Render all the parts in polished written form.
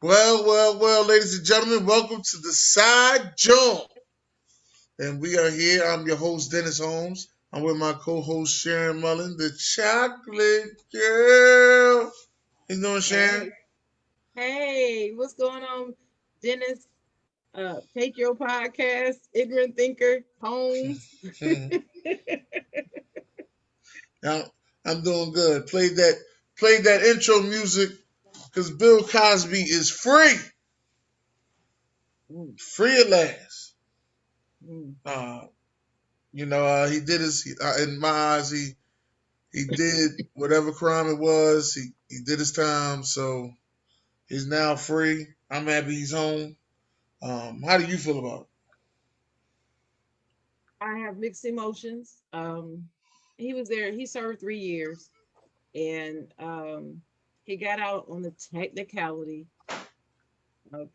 Well, ladies and gentlemen, welcome to the side Jawn. And we are here. I'm your host, Dennis Holmes. I'm with my co-host, Sharon Mullen, the chocolate girl. How you doing, Sharon? Hey, hey, what's going on, Dennis? Take your podcast, Ignorant Thinker, Holmes. I'm, I'm doing good. Played that intro music because Bill Cosby is free. Mm, Free at last. mm. Uh, he did in my eyes, he did whatever crime it was. He did his time, so he's now free. I'm happy he's home. How do you feel about I have mixed emotions. He was there. He served 3 years, and he got out on the technicality.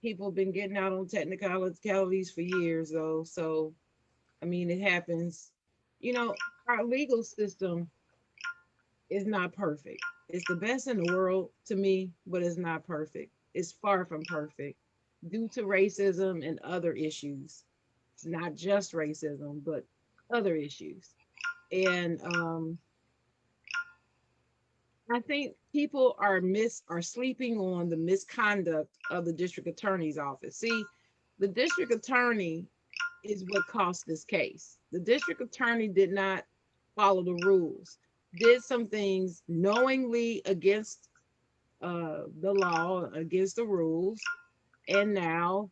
People have been getting out on technicalities for years, though. So, I mean, it happens. Our legal system is not perfect. It's the best in the world to me, but it's not perfect. It's far from perfect due to racism and other issues. It's not just racism, but other issues. And I think people are sleeping on the misconduct of the district attorney's office. See, the district attorney is what cost this case. The district attorney did not follow the rules, did some things knowingly against the law, against the rules, and now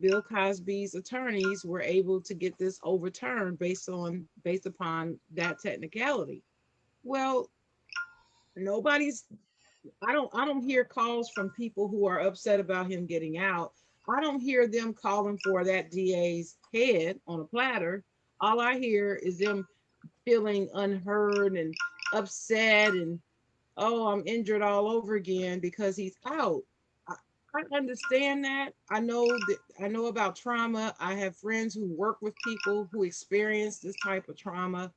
Bill Cosby's attorneys were able to get this overturned based upon that technicality. Well, nobody's I don't hear calls from people who are upset about him getting out. I don't hear them calling for that DA's head on a platter. All I hear is them feeling unheard and upset and, oh, I'm injured all over again because he's out. I, I understand that. I know about trauma. I have friends who work with people who experience this type of trauma.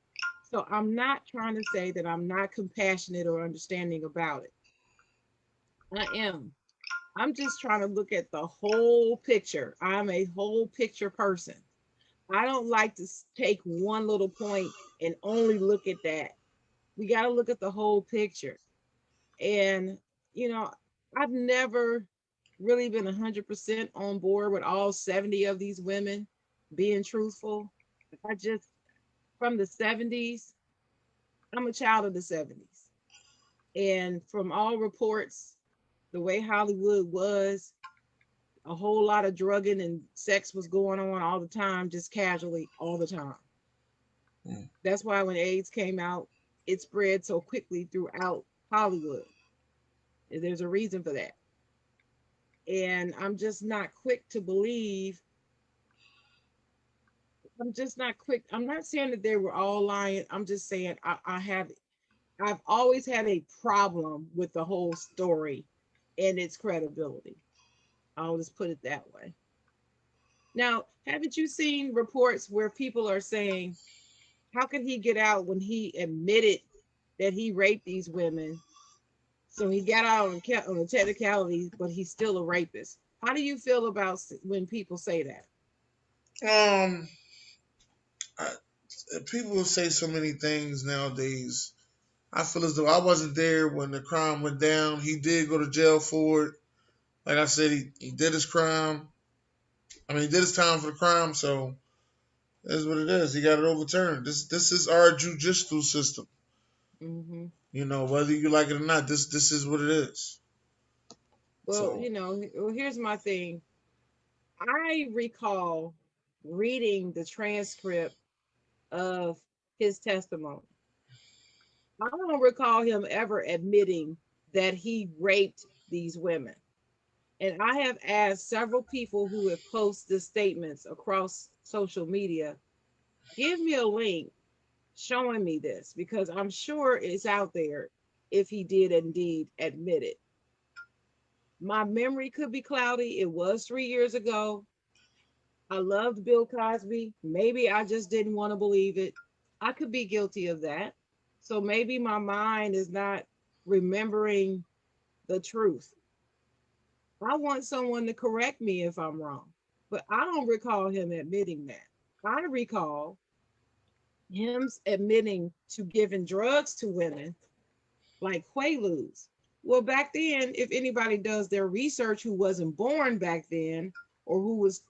So I'm not trying to say that I'm not compassionate or understanding about it. I am. I'm just trying to look at the whole picture. I'm a whole picture person. I don't like to take one little point and only look at that. We got to look at the whole picture. And, you know, I've never really been 100% on board with all 70 of these women being truthful. I just, from the 70s, I'm a child of the 70s. And from all reports, the way Hollywood was, a whole lot of drugging and sex was going on all the time, just casually all the time. it? That's why when AIDS came out, it spread so quickly throughout Hollywood. There's a reason for that. And I'm just not quick to believe. I'm just not quick. I'm not saying that they were all lying. I'm just saying I've always had a problem with the whole story and its credibility. I'll just put it that way. Now, haven't you seen reports where people are saying, how could he get out when he admitted that he raped these women? So he got out on the technicalities, but he's still a rapist. How do you feel about when people say that? Um, I, People will say so many things nowadays. I feel as though I wasn't there when the crime went down. He did go to jail for it. Like I said, he did his crime. I mean, he did his time for the crime, so that's what it is. He got it overturned. This is our judicial system. Hmm. Whether you like it or not, this is what it is. Well, So, here's my thing. I recall reading the transcript of his testimony. I don't recall him ever admitting that he raped these women. And I have asked several people who have posted statements across social media, give me a link showing me this because I'm sure it's out there if he did indeed admit it. My memory could be cloudy. It was 3 years ago. I loved Bill Cosby. Maybe I just didn't want to believe it. I could be guilty of that. So maybe my mind is not remembering the truth. I want someone to correct me if I'm wrong, but I don't recall him admitting that. I recall him admitting to giving drugs to women like Quaaludes. Well, back then, if anybody does their research who wasn't born back then or who was,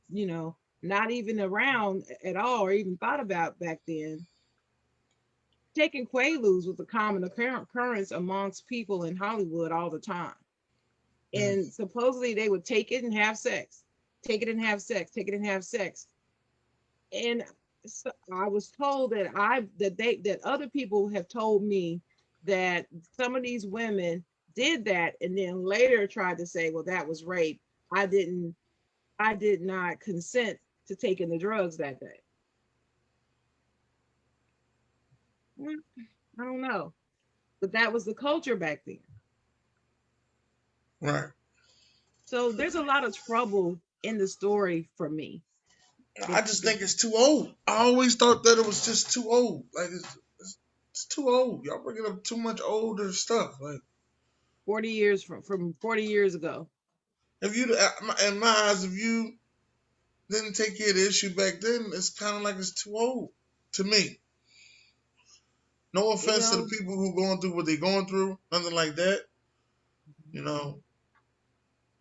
not even around at all or even thought about back then, taking Quaaludes was a common occurrence amongst people in Hollywood all the time. Mm. And supposedly they would take it and have sex, take it and have sex, take it and have sex. And so I was told that other people have told me that some of these women did that and then later tried to say, well, that was rape. I didn't I did not consent to taking the drugs that day. Mm, I don't know. But that was the culture back then. Right. So there's a lot of trouble in the story for me. I The, just the think it's too old. I always thought that it was just too old. Like it's too old. Y'all bringing up too much older stuff. Like 40 years from 40 years ago. if you, in my eyes, if you didn't take care of the issue back then, it's kind of like it's too old to me. No You offense to the know, people who going through what they're going through, nothing like that, you know.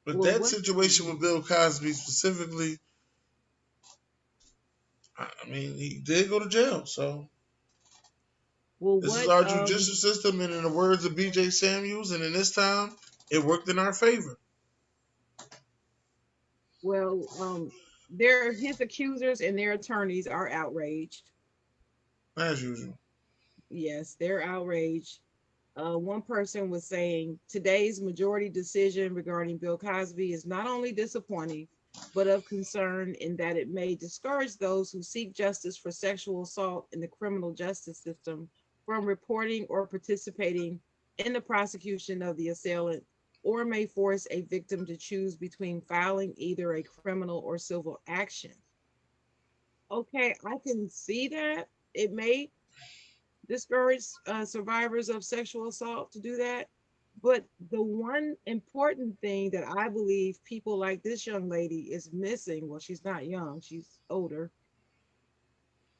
But well that what situation with Bill Cosby specifically, I mean, he did go to jail. So well this is what our judicial system, and in the words of B.J. Samuels, and in this time, it worked in our favor, well their his accusers and their attorneys are outraged. as usual. Yes, they're outraged. One person was saying today's majority decision regarding Bill Cosby is not only disappointing, but of concern in that it may discourage those who seek justice for sexual assault in the criminal justice system from reporting or participating in the prosecution of the assailant, or may force a victim to choose between filing either a criminal or civil action. Okay, I can see that. It may discourage survivors of sexual assault to do that. But the one important thing that I believe people like this young lady is missing, well, she's not young, she's older,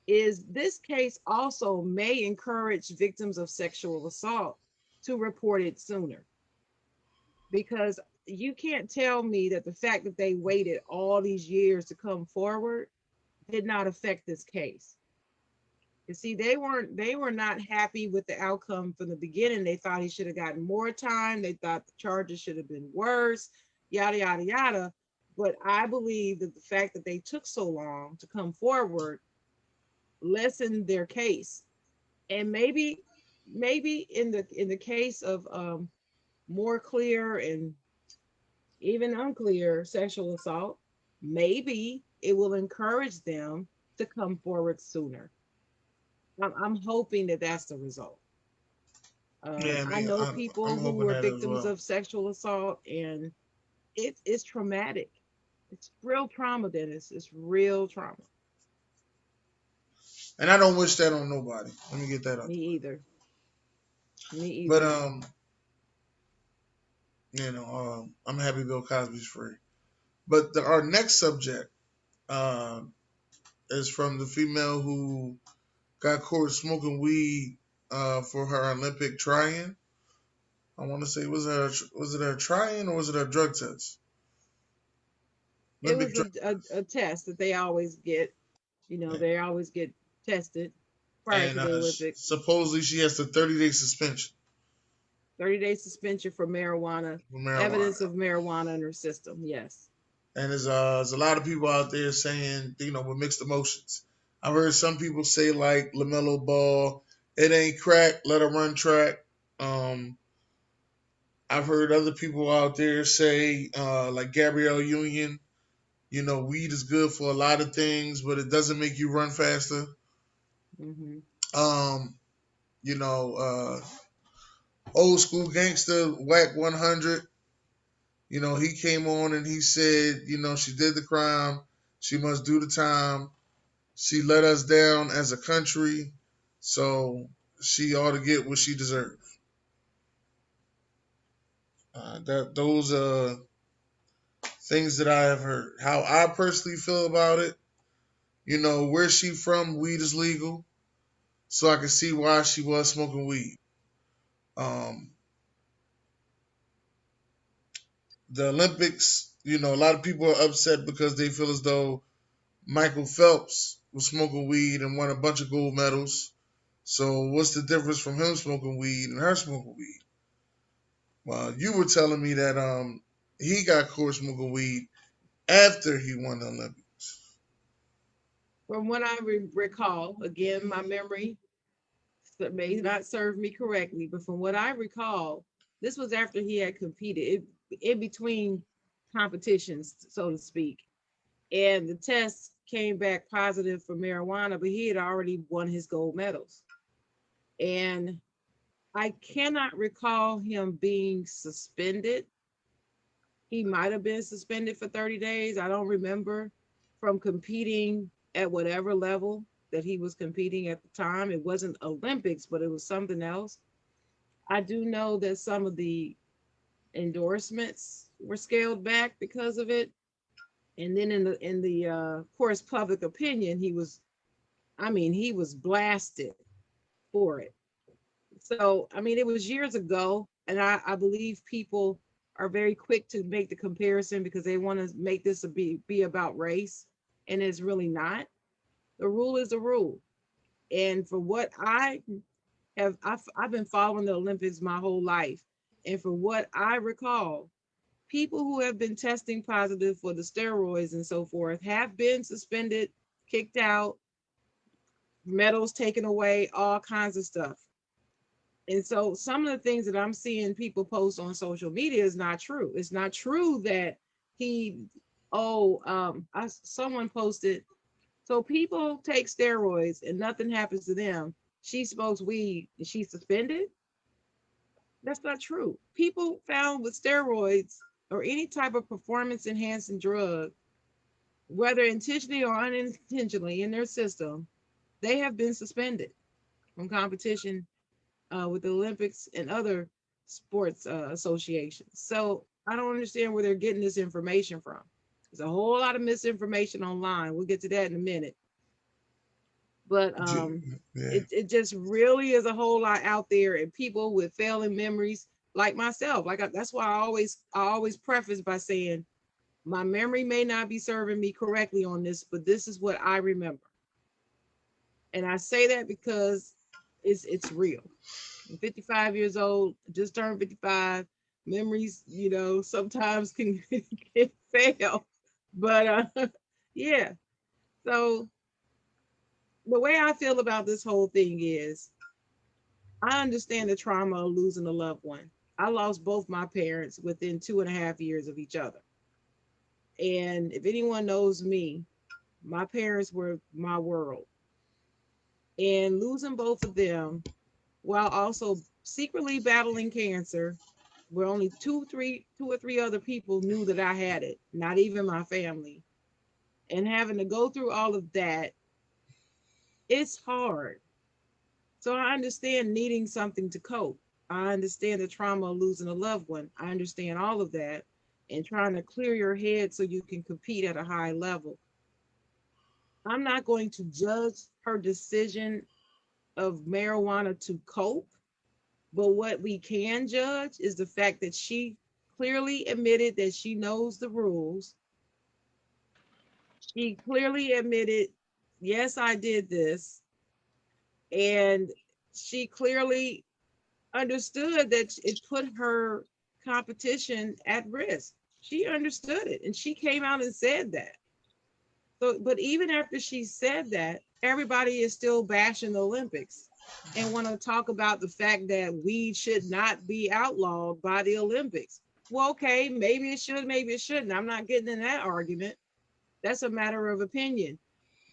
is this case also may encourage victims of sexual assault to report it sooner. Because you can't tell me that the fact that they waited all these years to come forward did not affect this case. You see, they were not happy with the outcome from the beginning. They thought he should have gotten more time. They thought the charges should have been worse, yada yada yada. But I believe that the fact that they took so long to come forward lessened their case. And maybe in the case of more clear and even unclear sexual assault, maybe it will encourage them to come forward sooner. I'm hoping that that's the result. Yeah, I I mean, know I'm people who hoping were that as victims well. of sexual assault, and it's traumatic. It's real trauma, Dennis. It's real trauma. And I don't wish that on nobody. Let me get that out Me the way. either. Me But either. I'm happy Bill Cosby's free. But our next subject uh, is from the female who got caught smoking weed for her Olympic trying. I want to say was it a trying or was it a drug test? It Olympic was drug. a test that they always get. They always get tested prior And to the Olympics. supposedly she has a 30-day suspension 30-day suspension for marijuana, for evidence marijuana. of marijuana in her system. Yes. And there's a lot of people out there saying, with mixed emotions. I've heard some people say like LaMelo Ball, it ain't crack, let her run track. Um, I've heard other people out there say like Gabrielle Union, weed is good for a lot of things, but it doesn't make you run faster. Hmm. Um, you know, old school gangster Whack 100. He came on and he said, she did the crime. She must do the time. She let us down as a country, so she ought to get what she deserves. That those things that I have heard. How I personally feel about it, where she from, weed is legal, so I can see why she was smoking weed. Um, the Olympics, a lot of people are upset because they feel as though Michael Phelps was smoking weed and won a bunch of gold medals. So what's the difference from him smoking weed and her smoking weed? Well, you were telling me that he got caught smoking weed after he won the Olympics. From what I recall, again, my memory may not serve me correctly, but from what I recall, this was after he had competed in between competitions, so to speak. And the test came back positive for marijuana, but he had already won his gold medals. And I cannot recall him being suspended. He might have been suspended for 30 days. I don't remember from competing at whatever level that he was competing at the time. It wasn't Olympics, but it was something else. I do know that some of the endorsements were scaled back because of it. And then in the of course public opinion, he was blasted for it. So I mean it was years ago, and I believe people are very quick to make the comparison because they want to make this be about race, and it's really not. The rule is the rule. And for what I've been following the Olympics my whole life, and for what I recall, people who have been testing positive for the steroids and so forth have been suspended, kicked out, medals taken away, all kinds of stuff. And so some of the things that I'm seeing people post on social media is not true. It's not true that he, someone posted, so people take steroids and nothing happens to them. She smokes weed and she's suspended. That's not true. People found with steroids or any type of performance enhancing drug, whether intentionally or unintentionally in their system, they have been suspended from competition with the Olympics and other sports associations. So I don't understand where they're getting this information from. There's a whole lot of misinformation online. We'll get to that in a minute. But Yeah. it just really is a whole lot out there, and people with failing memories like myself. That's why I always preface by saying my memory may not be serving me correctly on this, but this is what I remember. And I say that because it's real. I'm 55 years old, just turned 55. Memories, sometimes can fail. But yeah. So the way I feel about this whole thing is I understand the trauma of losing a loved one. I lost both my parents within 2.5 years of each other. And if anyone knows me, my parents were my world. And losing both of them while also secretly battling cancer, where only two or three other people knew that I had it, not even my family, and having to go through all of that, it's hard. So I understand needing something to cope. I understand the trauma of losing a loved one. I understand all of that and trying to clear your head so you can compete at a high level. I'm not going to judge her decision of marijuana to cope. But what we can judge is the fact that she clearly admitted that she knows the rules. She clearly admitted, yes, I did this. And she clearly understood that it put her competition at risk. She understood it and she came out and said that. So, but even after she said that, everybody is still bashing the Olympics and want to talk about the fact that weed should not be outlawed by the Olympics. Well, okay, maybe it should, maybe it shouldn't. I'm not getting in that argument. That's a matter of opinion.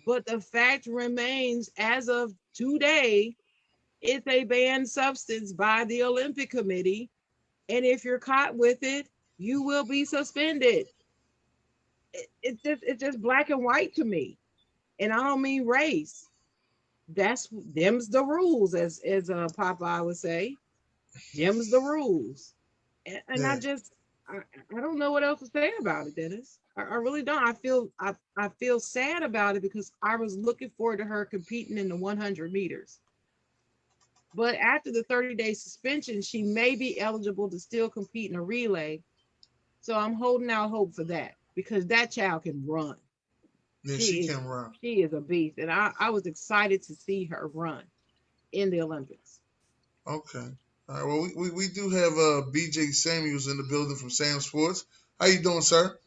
But the fact remains, as of today, it's a banned substance by the Olympic Committee. And if you're caught with it, you will be suspended. It's just black and white to me, and I don't mean race. That's them's the rules, as Popeye would say. Them's the rules, and Yeah. I don't know what else to say about it, Dennis. I really don't. I feel sad about it because I was looking forward to her competing in the 100 meters. But after the 30-day suspension, she may be eligible to still compete in a relay. So I'm holding out hope for that because that child can run. Yeah, she She is can run. she is a beast, and I was excited to see her run in the Olympics. Okay. All right. Well, we do have BJ Samuels in the building from Sam Sports. How you doing, sir?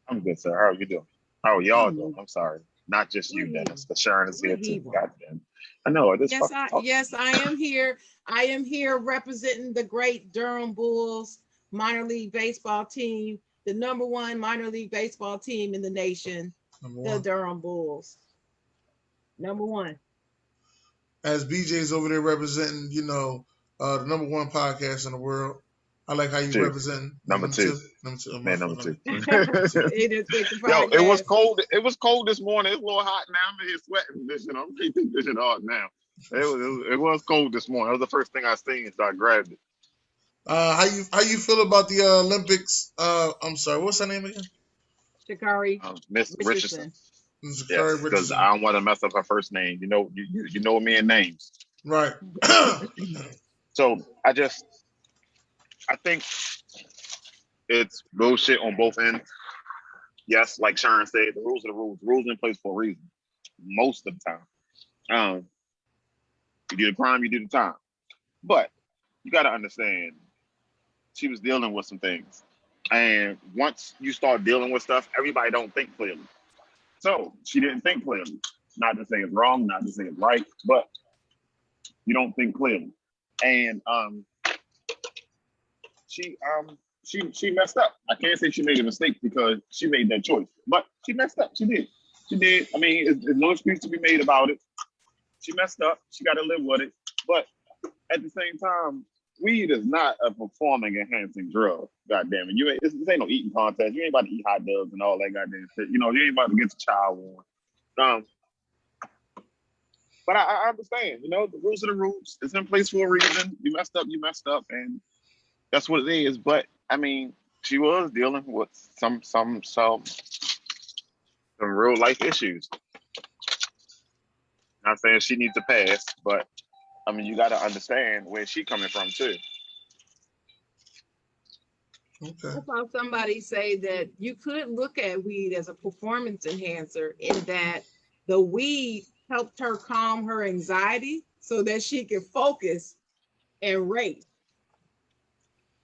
I'm good, sir. How are you doing? How are y'all doing? Hmm, I'm sorry. Not just what you, he Dennis. But Sharon is what here he too. want? Goddamn. I know. I just Yes, fucking I talk. yes I am here. I am here representing the great Durham Bulls minor league baseball team, the number one minor league baseball team in the nation, Number the one. Durham Bulls. Number one. As BJ's over there representing, the number one podcast in the world. I like how you Two. representing Number number two. two. Number two. Oh, my Man, fault. number Number, two. number two. He didn't think the Yo, it was podcast. cold. It was cold this morning. It's a little hot now. I'm in here sweating. This, I'm keeping this shit hard now. It was cold this morning. That was the first thing I seen, so I grabbed it. How you feel about the Olympics? I'm sorry. What's her name again? Shakari Miss Richardson. Richardson. Zakari Yes, because Richardson. I don't want to mess up her first name. You know me in names. Right. So I think it's bullshit on both ends. Yes, like Sharon said, the rules are the rules. The rules are in place for a reason. Most of the time, um, you do the crime, you do the time. But you got to understand, she was dealing with some things, and once you start dealing with stuff, everybody don't think clearly. So she didn't think clearly. Not to say it's wrong, not to say it's right, but you don't think clearly. And she messed up. I can't say she made a mistake because she made that choice, but she messed up. She did. She did. I mean, there's no excuse to be made about it. She messed up. She got to live with it. But at the same time, weed is not a performing enhancing drug. God damn it. This ain't no eating contest. You ain't about to eat hot dogs and all that goddamn shit. You ain't about to get your child warm. Um, but I understand. The rules are the rules. It's in place for a reason. You messed up, and that's what it is. But I mean, she was dealing with some real life issues. Not saying she needs to pass, but I mean, you got to understand where she coming from too. Okay. I saw somebody say that you could look at weed as a performance enhancer in that the weed helped her calm her anxiety so that she could focus and race.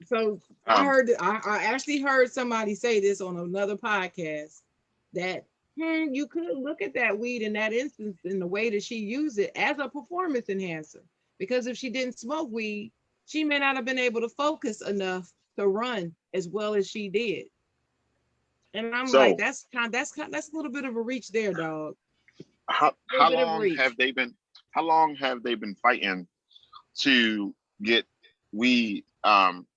So Um, I actually heard somebody say this on another podcast that you could look at that weed in that instance in the way that she used it as a performance enhancer. Because if she didn't smoke weed, she may not have been able to focus enough to run as well as she did. And I'm like, so that's a little bit of a reach there, dog. how A little how bit of long reach. have they been how long have they been fighting to get weed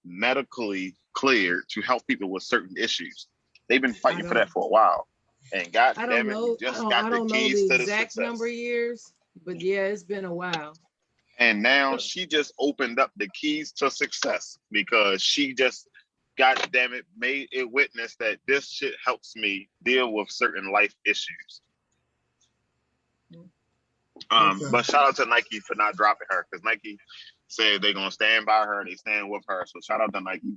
medically cleared to help people with certain issues? They've been I fighting for that don't for a while. And god I don't damn it, we know. just got I the don't know the keys to the exact number of success. years, but yeah, it's been a while. And now she just opened up the keys to success because she just, god damn it, made it witness that this shit helps me deal with certain life issues. Okay. But shout out to Nike for not dropping her because Nike said they're gonna stand by her, they stand with her. So shout out to Nike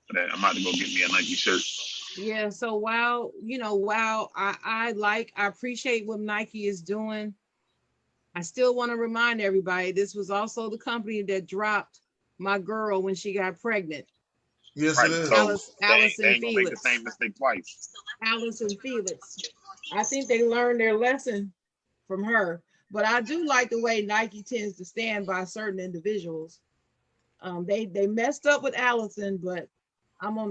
for that. I'm about to go get me a Nike shirt. Yeah, so while I appreciate what Nike is doing, I still want to remind everybody this was also the company that dropped my girl when she got pregnant. Yes, it Right. So is. they Allison ain't gonna make the Felix. same mistake twice. Allison Felix. I think they learned their lesson from her. But I do like the way Nike tends to stand by certain individuals. They messed up with Allison, but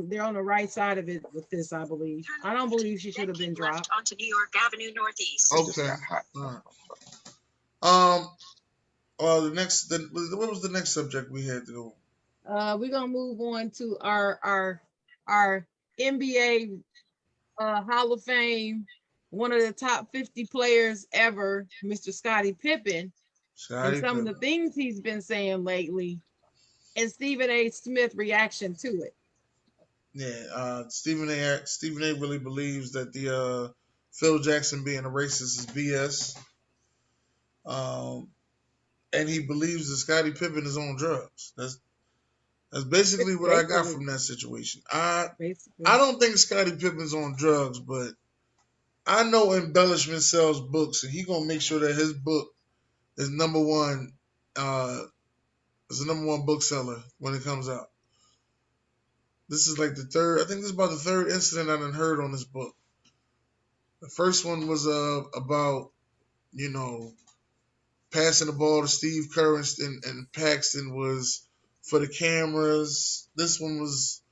they're on the right side of it with this, I believe. I don't believe she should have been dropped. Onto New York Avenue Northeast. It just Okay. got hot. All right. Um. What was the next subject we had to go? We're gonna move on to our NBA Hall of Fame, one of the top 50 players ever, Mr. Scottie Pippen, and Scottie some of the Pippen. things he's been saying lately, and Stephen A. Smith reaction to it. Yeah, Stephen A. really believes that the Phil Jackson being a racist is BS. Um, and he believes that Scottie Pippen is on drugs. That's basically what I got Basically, from that situation. I basically. don't think Scottie Pippen's on drugs, but I know embellishment sells books, and he gonna make sure that his book is number one. Is the number one bookseller when it comes out. This is like the third. I think this is about the third incident I done heard on this book. The first one was about you know passing the ball to Steve Kerr and Paxton was for the cameras. This one was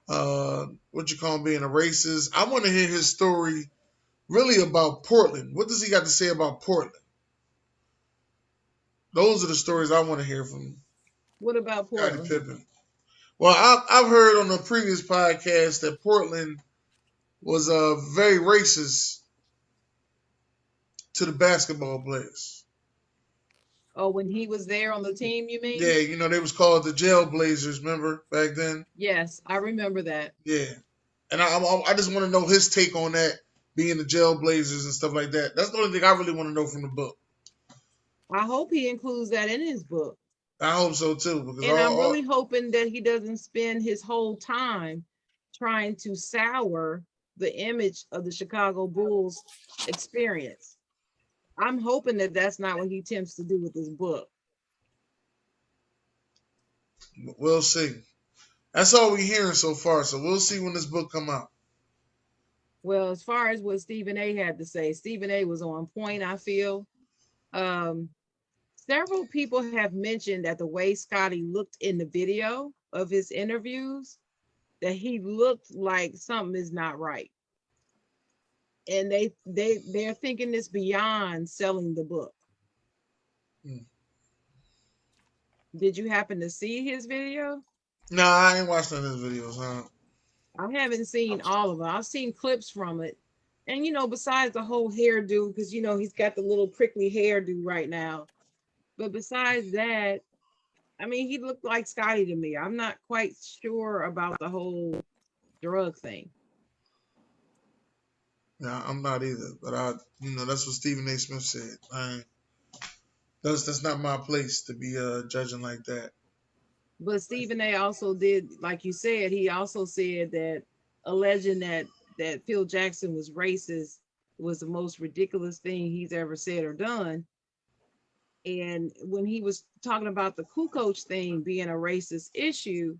what you call being a racist. I want to hear his story really about Portland. What does he got to say about Portland? Those are the stories I want to hear from What about Scottie Portland? Pippen. Well, I've heard on a previous podcast that Portland was very racist to the basketball players. Oh, when he was there on the team, you mean? Yeah, they was called the Jailblazers. Remember back then? Yes, I remember that. Yeah, and I just want to know his take on that, being the Jailblazers and stuff like that. That's the only thing I really want to know from the book. I hope he includes that in his book. I hope so too, because And I'm really hoping that he doesn't spend his whole time trying to sour the image of the Chicago Bulls experience. I'm hoping that that's not what he attempts to do with this book. we'll see. That's all we're hearing so far. So we'll see when this book come out. Well, as far as what Stephen A had to say, Stephen A was on point, I feel. Um, Several people have mentioned that the way Scotty looked in the video of his interviews, that he looked like something is not right. And they're thinking this beyond selling the book. Hmm. Did you happen to see his video? Nah, I ain't watched none of his videos. Huh? I haven't seen all of it. I've seen clips from it. And besides the whole hairdo, because he's got the little prickly hairdo right now. But besides that, I mean, he looked like Scotty to me. I'm not quite sure about the whole drug thing. Nah, I'm not either. But that's what Stephen A. Smith said. That's not my place to be judging like that. But Stephen A also did, like you said, he also said that alleging that Phil Jackson was racist was the most ridiculous thing he's ever said or done. And when he was talking about the Kukoc thing being a racist issue,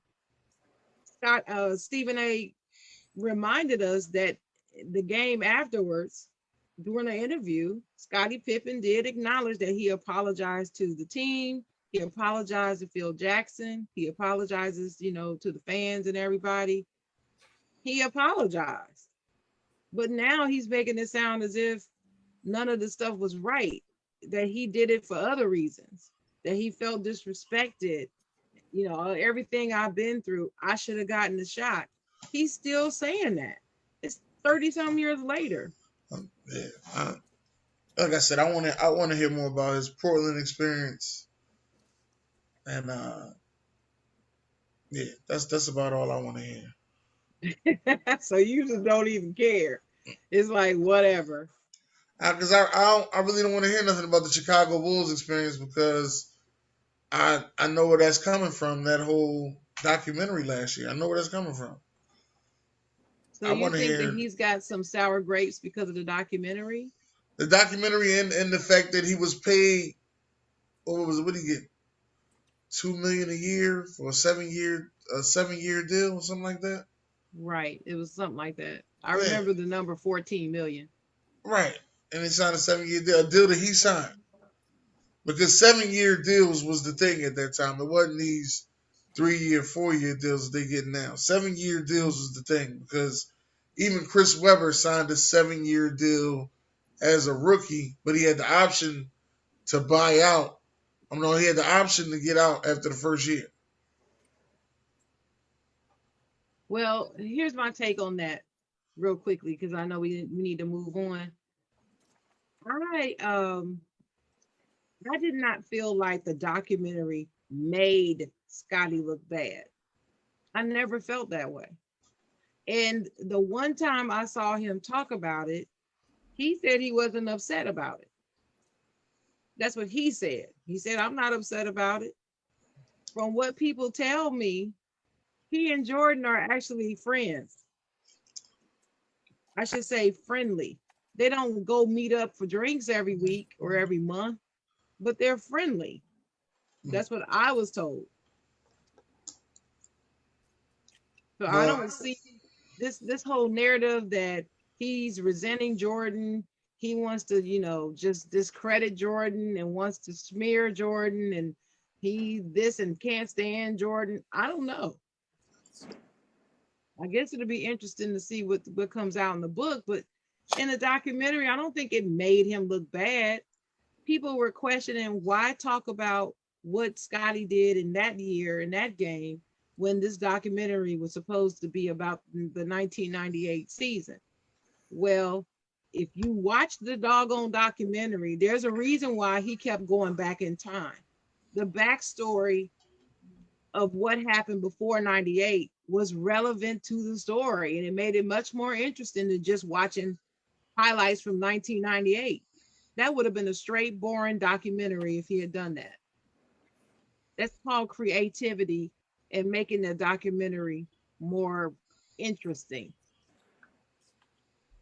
Stephen A reminded us that the game afterwards, during the interview, Scottie Pippen did acknowledge that he apologized to the team. He apologized to Phil Jackson. He apologizes, to the fans and everybody. He apologized. But now he's making it sound as if none of the stuff was right, that he did it for other reasons, that he felt disrespected. Everything I've been through, I should have gotten the shot. He's still saying that. It's 30 some years later. Yeah, like I said, I want to hear more about his Portland experience, and yeah, that's about all I want to hear. So you just don't even care. It's like whatever. Because I really don't want to hear nothing about the Chicago Bulls experience because I know where that's coming from. That whole documentary last year, I know where that's coming from. So I you want to think that hear he's got some sour grapes because of the documentary? the documentary and the fact that he was paid. What did he get? 2 million a year for a 7-year deal or something like that. Right. It was something like that. I Yeah, remember the number 14 million. right. And he signed a 7-year deal, a deal that he signed because 7-year deals was the thing at that time. It wasn't these 3-year, 4-year deals that they get now. 7-year deals was the thing because even Chris Webber signed a 7-year deal as a rookie, but he had the option to buy out. I mean, he had the option to get out after the first year. Well, here's my take on that. real quickly because I know we need to move on. I um I did not feel like the documentary made Scotty look bad. I never felt that way. And the one time I saw him talk about it, he said he wasn't upset about it. That's what he said. He said, I'm not upset about it. From what people tell me, he and Jordan are actually friends. I should say friendly. They don't go meet up for drinks every week or every month, but they're friendly. That's what I was told. So I Well, don't see this whole narrative that he's resenting Jordan. He wants to, just discredit Jordan and wants to smear Jordan and he this and can't stand Jordan. I don't know. I guess it'll be interesting to see what comes out in the book, but in the documentary, I don't think it made him look bad. People were questioning why talk about what Scotty did in that year in that game when this documentary was supposed to be about the 1998 season. Well, if you watch the doggone documentary, there's a reason why he kept going back in time. The backstory of what happened before 98 was relevant to the story and it made it much more interesting than just watching highlights from 1998. That would have been a straight boring documentary if he had done that. That's called creativity and making the documentary more interesting.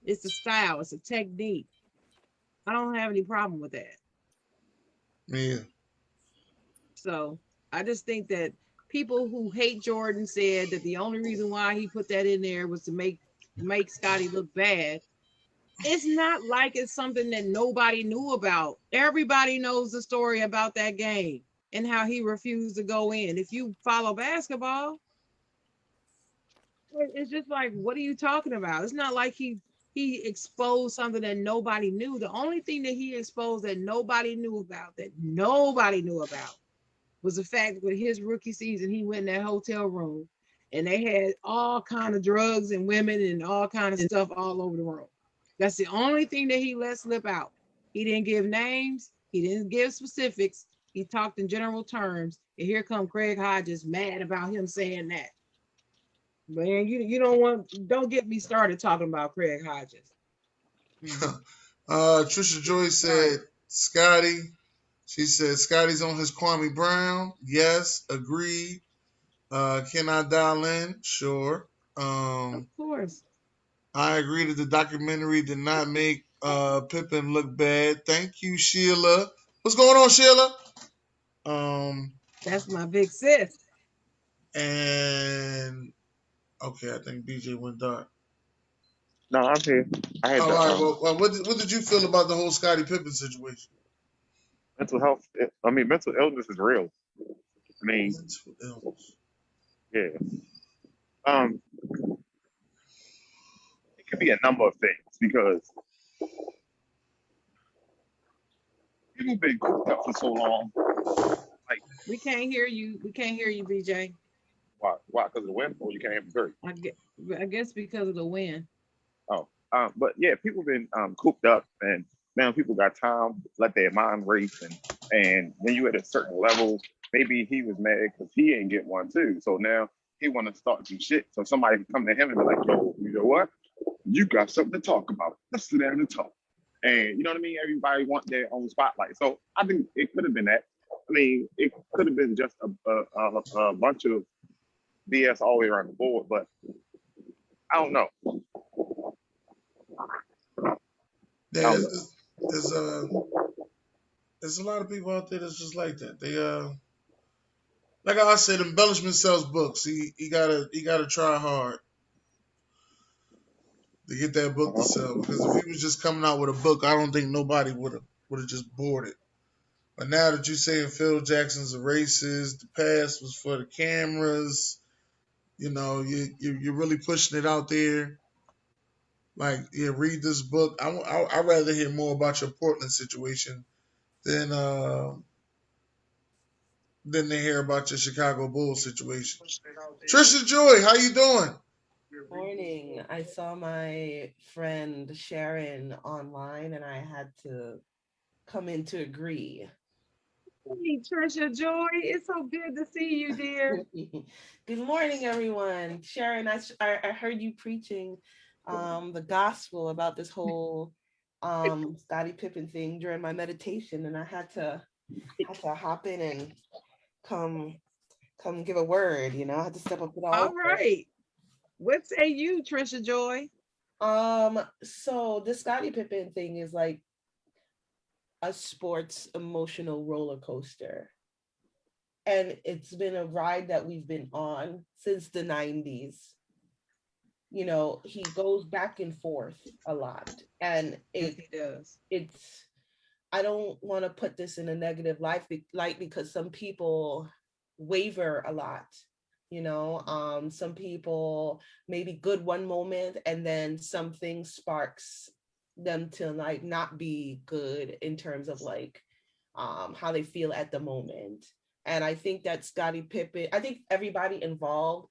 It's a style, it's a technique. I don't have any problem with that. yeah. So I just think that people who hate Jordan said that the only reason why he put that in there was to make Scotty look bad. It's not like it's something that nobody knew about. Everybody knows the story about that game and how he refused to go in. If you follow basketball, it's just like, what are you talking about? It's not like he exposed something that nobody knew. The only thing that he exposed that nobody knew about was the fact that with his rookie season, he went in that hotel room and they had all kind of drugs and women and all kind of stuff all over the room. That's the only thing that he let slip out. He didn't give names. He didn't give specifics. He talked in general terms. And here come Craig Hodges mad about him saying that. Man, you don't get me started talking about Craig Hodges. Mm-hmm. Trisha Joy Sorry. said Scotty. She said Scotty's on his Kwame Brown. Yes, agreed. Can I dial in? Sure. Of Um, course. I agree that the documentary did not make Pippen look bad. Thank you, Sheila. What's going on, Sheila? Um, That's my big sis. and okay, I think BJ went dark. No, I'm here. I had All the right. Well, what did you feel about the whole Scottie Pippen situation? mental health. I mean, mental illness is real. I mean, Mental illness. yeah. Um, it could be a number of things because people been cooped up for so long. Like, We can't hear you. We can't hear you, BJ. why? Why? Because of the wind, or you can't have a period. I guess, I guess because of the wind. Oh, but yeah, people been cooped up, and now people got time to let their mind race, and when you at a certain level, maybe he was mad because he ain't get one too. So now he want to start some shit. So somebody can come to him and be like, "Yo, you know what? You got something to talk about. Let's sit down and talk." And you know what I mean? Everybody want their own spotlight. So I think it could have been that. I mean, it could have been just a bunch of BS all the way around the board, but I don't know. I Yeah, don't know. there's there's a lot of people out there that's just like that. They like I said, embellishment sells books. He gotta try hard to get that book to Uh-huh. sell. Because if he was just coming out with a book, I don't think nobody would have just bought it. But now that you're saying Phil Jackson's a racist, the past was for the cameras, you're really pushing it out there. Like, yeah, read this book. I'd rather hear more about your Portland situation than than to hear about your Chicago Bulls situation. Trisha Joy, how you doing? Morning. I saw my friend Sharon online and I had to come in to agree. Hey, Trisha Joy, it's so good to see you, dear. Good morning, everyone. Sharon, I heard you preaching the gospel about this whole Scottie Pippen thing during my meditation, and I had to hop in and come come give a word, I had to step up to the All altar. right. What say you, Trisha Joy? So this Scottie Pippen thing is like a sports emotional roller coaster. And it's been a ride that we've been on since the 90s. He goes back and forth a lot. And Yes, he does. it's I don't want to put this in a negative light because some people waver a lot. Some people maybe good one moment and then something sparks them to like not be good in terms of like how they feel at the moment. And I think that Scottie Pippen, I think everybody involved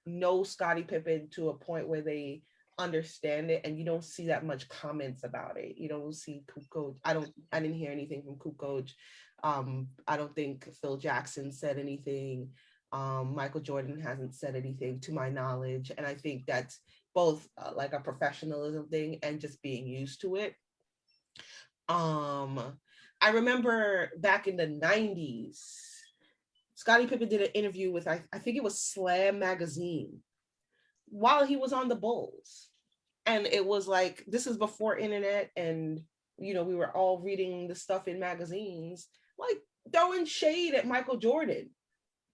know Scottie Pippen to a point where they understand it, and you don't see that much comments about it. You don't see Coop Coach. I didn't hear anything from Coop Coach. I don't think Phil Jackson said anything. Michael Jordan hasn't said anything to my knowledge, and I think that's both like a professionalism thing and just being used to it. Um, I remember back in the 90s, Scottie Pippen did an interview with I think it was Slam magazine while he was on the Bulls. And it was like, this is before internet, and we were all reading the stuff in magazines, like throwing shade at Michael Jordan.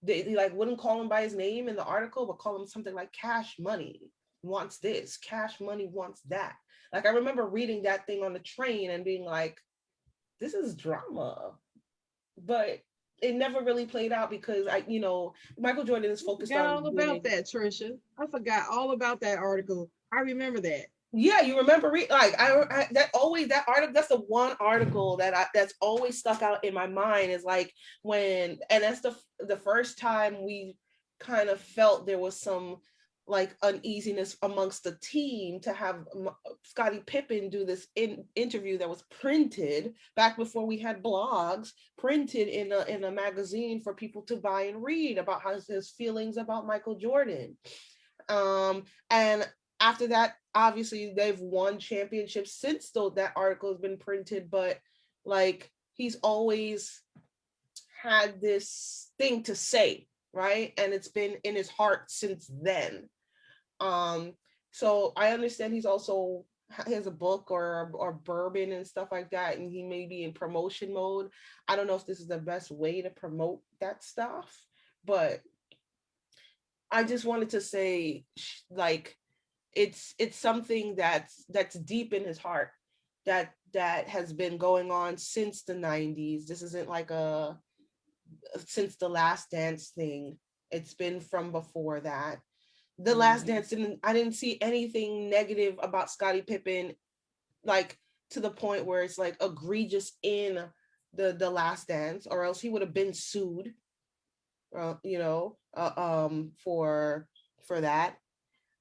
They like wouldn't call him by his name in the article, but call him something like Cash Money wants this, Cash Money wants that. Like I remember reading that thing on the train and being like, this is drama. But it never really played out because Michael Jordan is I focused forgot on all about winning. that, Trisha. I forgot all about that article. I remember that. Yeah, you remember like that article. That's the one article that's always stuck out in my mind is like when, and that's the first time we kind of felt there was some like uneasiness amongst the team to have Scottie Pippen do this interview that was printed back before we had blogs, printed in a magazine for people to buy and read about his feelings about Michael Jordan. And after that, obviously they've won championships since though that article has been printed, but like he's always had this thing to say, right? And it's been in his heart since then. um so I understand he's also has a book or bourbon and stuff like that, and he may be in promotion mode. I don't know if this is the best way to promote that stuff, but I just wanted to say, like, it's something that's deep in his heart, that has been going on since the 90s. This isn't like a since the Last Dance thing. It's been from before that. The Last Mhm. Dance I didn't see anything negative about Scottie Pippen, like to the point where it's like egregious in the Last Dance, or else he would have been sued, for that.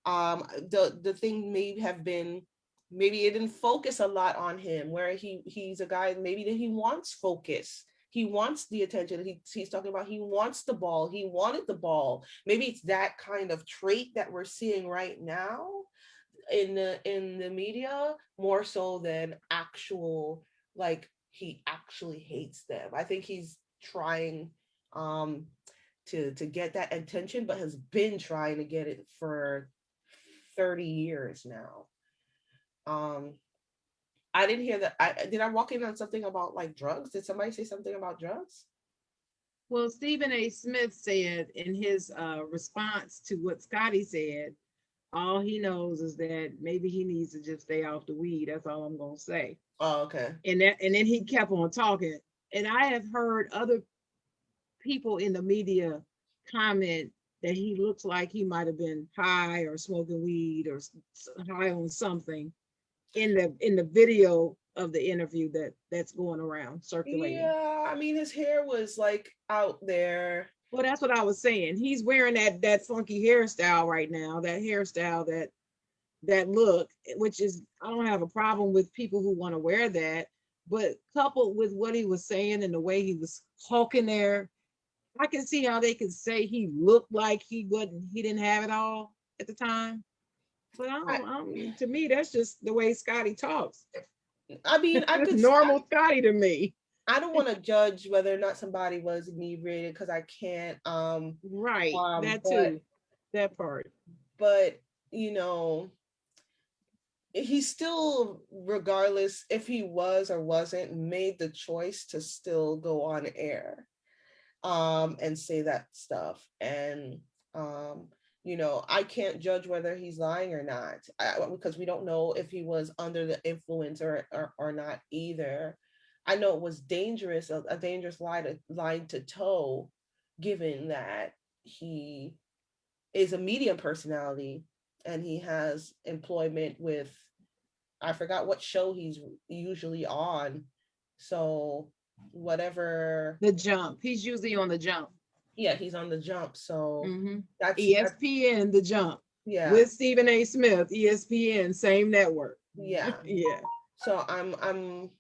The thing may have been, maybe it didn't focus a lot on him, where he's a guy maybe that he wants focus, he wants the attention. He's talking about he wants the ball, he wanted the ball. Maybe it's that kind of trait that we're seeing right now in the media, more so than actual, like he actually hates them. I think he's trying um to get that attention, but has been trying to get it for 30 years now. Um, I didn't hear that. I walk in on something about like drugs? Did somebody say something about drugs? Well, Stephen A. Smith said in his response to what Scotty said, all he knows is that maybe he needs to just stay off the weed. That's all I'm gonna say. Oh, okay. And then he kept on talking. And I have heard other people in the media comment that he looks like he might have been high or smoking weed or high on something in the video of the interview that's going around circulating. Yeah, I mean his hair was like out there. Well, that's what I was saying. He's wearing that funky hairstyle right now, that hairstyle, that look, which is, I don't have a problem with people who want to wear that, but coupled with what he was saying and the way he was talking there, I can see how they could say he looked like he didn't have it all at the time. But to me, that's just the way Scotty talks. I mean, I That's could normal Scotty to me. I don't want to judge whether or not somebody was inebriated because I can't. Right. That But too. That part. but you know, he still, regardless if he was or wasn't, made the choice to still go on air and say that stuff. And I can't judge whether he's lying or not because we don't know if he was under the influence or not either. I know it was dangerous, a dangerous line to toe, given that he is a media personality and he has employment with, I forgot what show he's usually on. So whatever, The jump. He's usually on the jump. yeah, he's on the jump. So Hmm. that's ESPN, the jump yeah, with Stephen A. Smith. ESPN, same network. yeah. Yeah. So I'm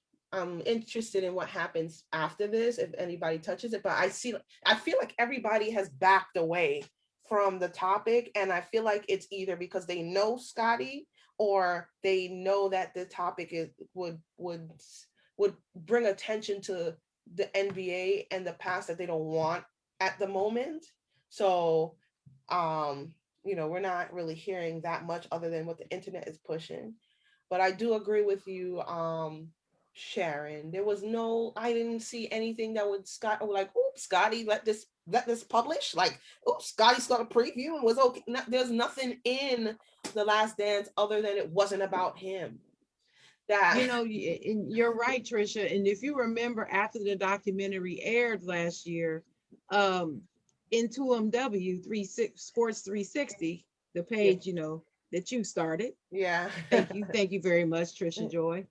interested in what happens after this if anybody touches it. But I feel like everybody has backed away from the topic, and I feel like it's either because they know Scotty or they know that the topic would bring attention to the NBA and the past that they don't want at the moment. So we're not really hearing that much other than what the internet is pushing. But I do agree with you, Sharon. I didn't see anything that would Scott like, oops, Scotty, let this publish. Like, oops, Scotty's got a preview and was okay. There's nothing in The Last Dance other than it wasn't about him. That And you're right, Trisha. And if you remember, after the documentary aired last year, um, in 2MW 36 Sports 360, the yeah, page, that you started. yeah. Thank you very much, Trisha Joy.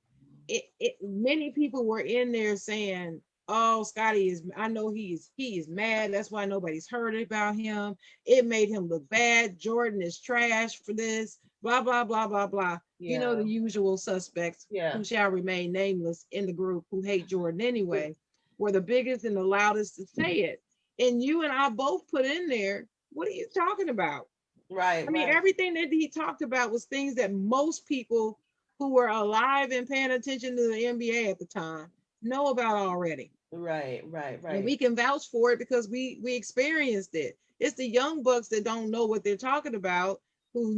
Many people were in there saying, "Oh, Scotty is. I know he is mad. That's why nobody's heard about him. It made him look bad. Jordan is trash for this. Blah blah blah blah blah. Yeah, The usual suspects yeah, who shall remain nameless in the group who hate Jordan anyway were the biggest and the loudest to say it. And you and I both put in there. What are you talking about? right, I mean, right, everything that he talked about was things that most people who were alive and paying attention to the NBA at the time know about already. right, right, And right. we can vouch for it because we experienced it. It's the young bucks that don't know what they're talking about, who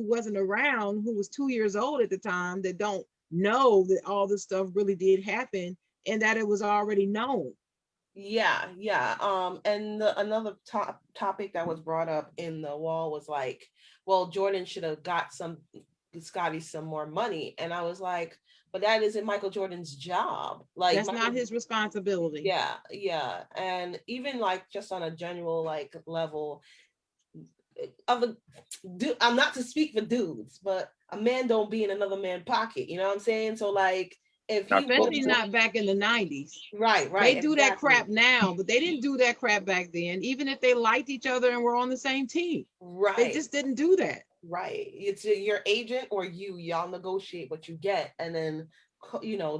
wasn't around, who was 2 years old at the time, that don't know that all this stuff really did happen and that it was already known. Yeah, yeah. And another topic that was brought up in the wall was like, well, Jordan should have got Scotty some more money, and I was like, but that isn't Michael Jordan's job. Like That's Michael, not his responsibility. yeah, yeah, and even like just on a general like level of a dude, I'm not to speak for dudes, but a man don't be in another man's pocket. You know what I'm saying? So like, if he That's would, so Especially true. not back in the 90s. right, They right, do that exactly, crap now, but they didn't do that crap back then, even if they liked each other and were on the same team. They right. just didn't do that. Right. It's your agent or y'all negotiate what you get and then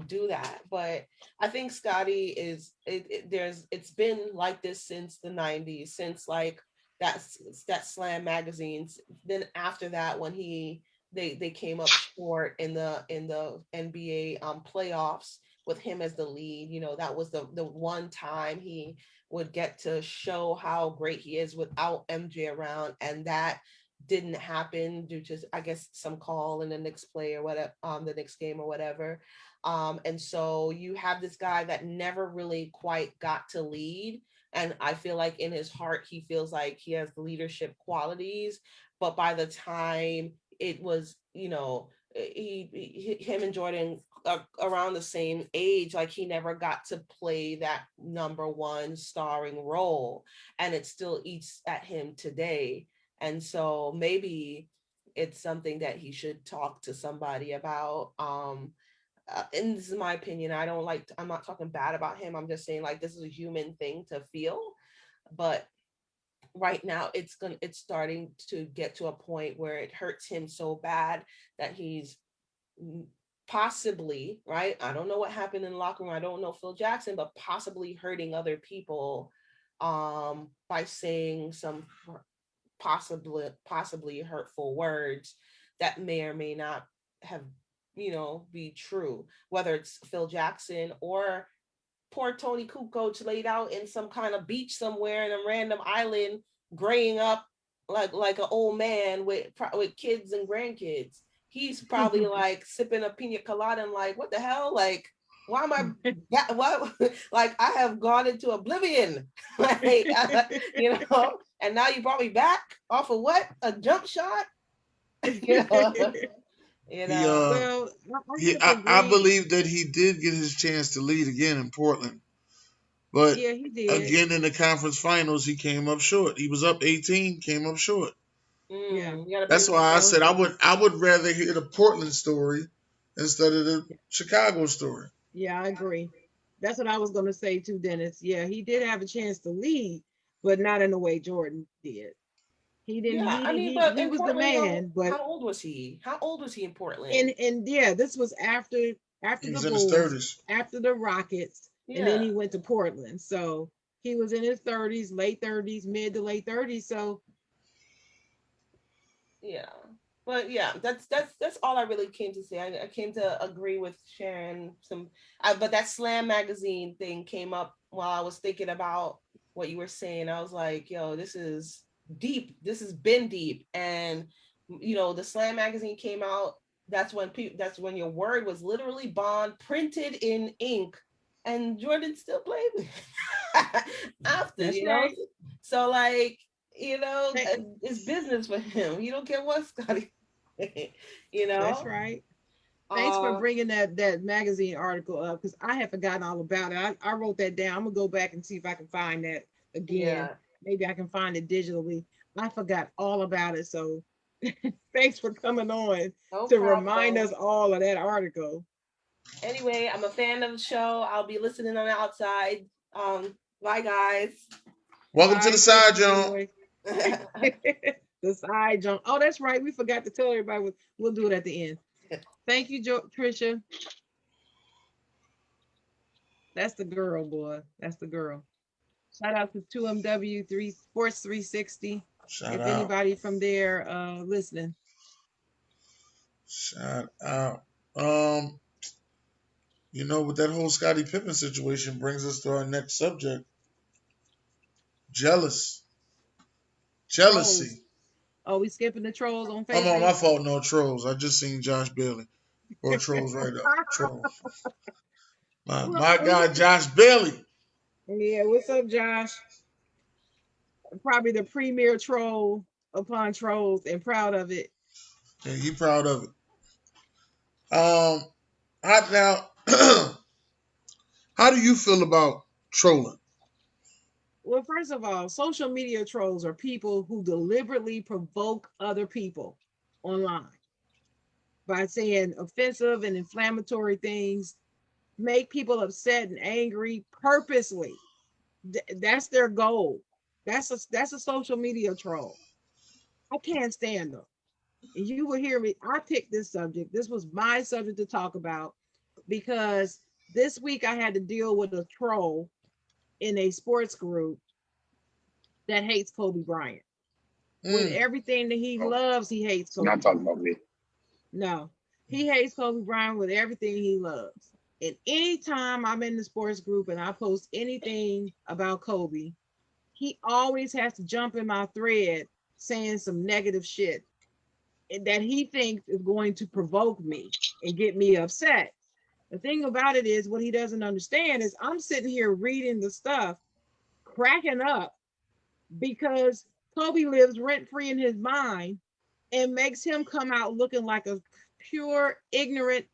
do that. But I think Scotty is it's been like this since the 90s, since like that's that Slam magazines. Then after that when they came up short in the NBA playoffs with him as the lead, that was the one time he would get to show how great he is without MJ around, and that didn't happen due to, I guess, some call in the next play or whatever, the next game or whatever. And so you have this guy that never really quite got to lead, and I feel like in his heart he feels like he has the leadership qualities, but by the time it was, him and Jordan are around the same age, like he never got to play that number one starring role, and it still eats at him today. And so maybe it's something that he should talk to somebody about. And this is my opinion. I'm not talking bad about him. I'm just saying like this is a human thing to feel. But right now it's starting to get to a point where it hurts him so bad that he's possibly, right, I don't know what happened in the locker room, I don't know Phil Jackson, but possibly hurting other people by saying some possibly hurtful words that may or may not have, be true, whether it's Phil Jackson or poor Tony Kukoc laid out in some kind of beach somewhere in a random island, graying up like an old man with kids and grandkids. He's probably like sipping a pina colada and like, what the hell? Like, why am I? What? Like, I have gone into oblivion. Like, and now you brought me back off of what? A jump shot? you know, you He know. Well, I I disagree. believe that he did get his chance to lead again in Portland, but Yeah, he did. again in the conference finals he came up short. He was up 18, came up short. Yeah. You gotta That's bring why I So said I would rather hear the Portland story instead of the Chicago story. yeah, I agree. That's what I was gonna say too, Dennis. Yeah, he did have a chance to lead, but not in the way Jordan did. He didn't. Yeah, He I did. mean, He but he in was the Portland, man. But how old was he? How old was he in and Portland? and yeah, this was after He the was in his Bulls, 30s. after the Rockets, and then Yeah, he went to Portland. So he was in his 30s, late 30s, mid to late 30s. So yeah. But yeah, that's all I really came to say. I came to agree with Sharon but that Slam magazine thing came up while I was thinking about what you were saying. I was like, yo, this is deep. This has been deep. And the Slam magazine came out. That's when your word was literally bond printed in ink, and Jordan still played after, that's right. So like, Thank- it's business for him. He don't care what Scotty, you That's know. right. Thanks for Um, bringing that magazine article up because I had forgotten all about it. I wrote that down. I'm gonna go back and see if I can find that again. yeah, Maybe I can find it digitally. I forgot all about it. So thanks for coming on no to remind problem. us all of that article. Anyway, I'm a fan of the show. I'll be listening on the outside. Bye guys. Welcome to the Bye, side, Trisha John. Joy. The side jump. Oh, that's right. We forgot to tell everybody. We'll do it at the end. Thank you, Trisha. That's the girl, boy. That's the girl. Shout out to 2MW3 Sports 360. Shout If out. anybody from there listening. Shout out. With that whole Scottie Pippen situation brings us to our next subject. Jealous. Trolls. Jealousy. Oh, we skipping the trolls on I'm on my Facebook? fault, no trolls. I just seen Josh Bailey. Or trolls right up. Trolls. My guy Josh Bailey. Yeah, what's up, Josh? Probably the premier troll upon trolls and proud of it. Yeah, he proud of it. Hot now. How do you feel about trolling? Well, first of all, social media trolls are people who deliberately provoke other people online by saying offensive and inflammatory things, make people upset and angry purposely. That's their goal. That's a social media troll. I can't stand them. And you will hear me. I picked this subject. This was my subject to talk about because this week I had to deal with a troll in a sports group that hates Kobe Bryant. With Mm. everything that he Oh, loves, he hates Kobe not talking Bryant. about me. No, he hates Kobe Bryant with everything he loves. And anytime I'm in the sports group and I post anything about Kobe, he always has to jump in my thread saying some negative shit that he thinks is going to provoke me and get me upset. The thing about it is, what he doesn't understand is I'm sitting here reading the stuff, cracking up because Kobe lives rent free in his mind and makes him come out looking like a pure, ignorant,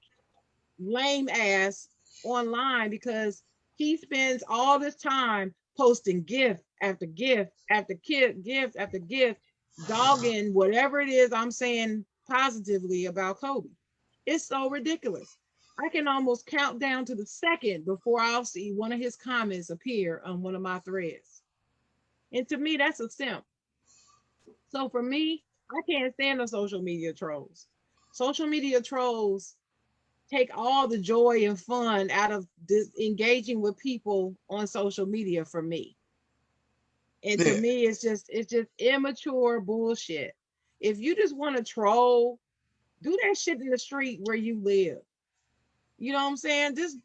lame ass online because he spends all this time posting gift after gift after gift after gift, dogging whatever it is I'm saying positively about Kobe. It's so ridiculous. I can almost count down to the second before I'll see one of his comments appear on one of my threads. And to me, that's a simp. So for me, I can't stand the social media trolls. Social media trolls take all the joy and fun out of engaging with people on social media for me. And to Yeah. me, it's just immature bullshit. If you just want to troll, do that shit in the street where you live. You know what I'm saying? This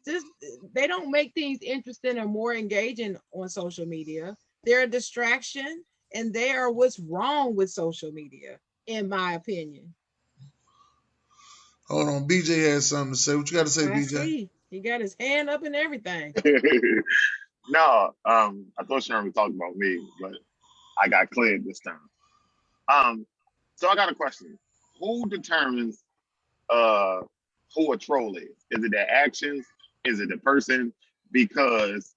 they don't make things interesting or more engaging on social media. They're a distraction, and they are what's wrong with social media, in my opinion. Hold on. BJ has something to say. What you got to say, I BJ? see. He got his hand up and everything. No, I thought Sharon was talking about me, but I got cleared this time. Um, so I got a question. Who determines uh who a troll is? Is it their actions? Is it the person? Because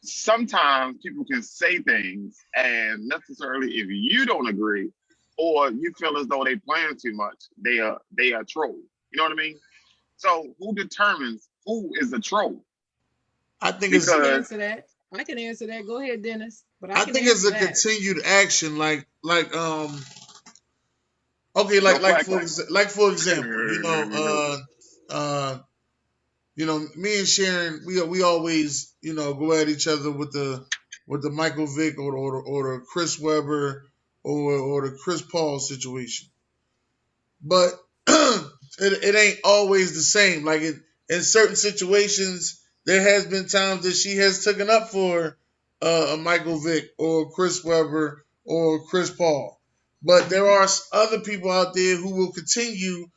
sometimes people can say things and necessarily if you don't agree or you feel as though they plan too much, they are troll. You know what I mean? So who determines who is a troll? I think I it's can Because answer that. I can answer that. Go ahead, Dennis. But I I can think it's answer a that. continued action, okay, don't flag them. like for example, uh me and Sharon, we always go at each other with the Michael Vick or the Chris Webber or the Chris Paul situation, but it ain't always the same. Like in certain situations, there has been times that she has taken up for a Michael Vick or Chris Webber or Chris Paul, but there Hmm. are other people out there who will continue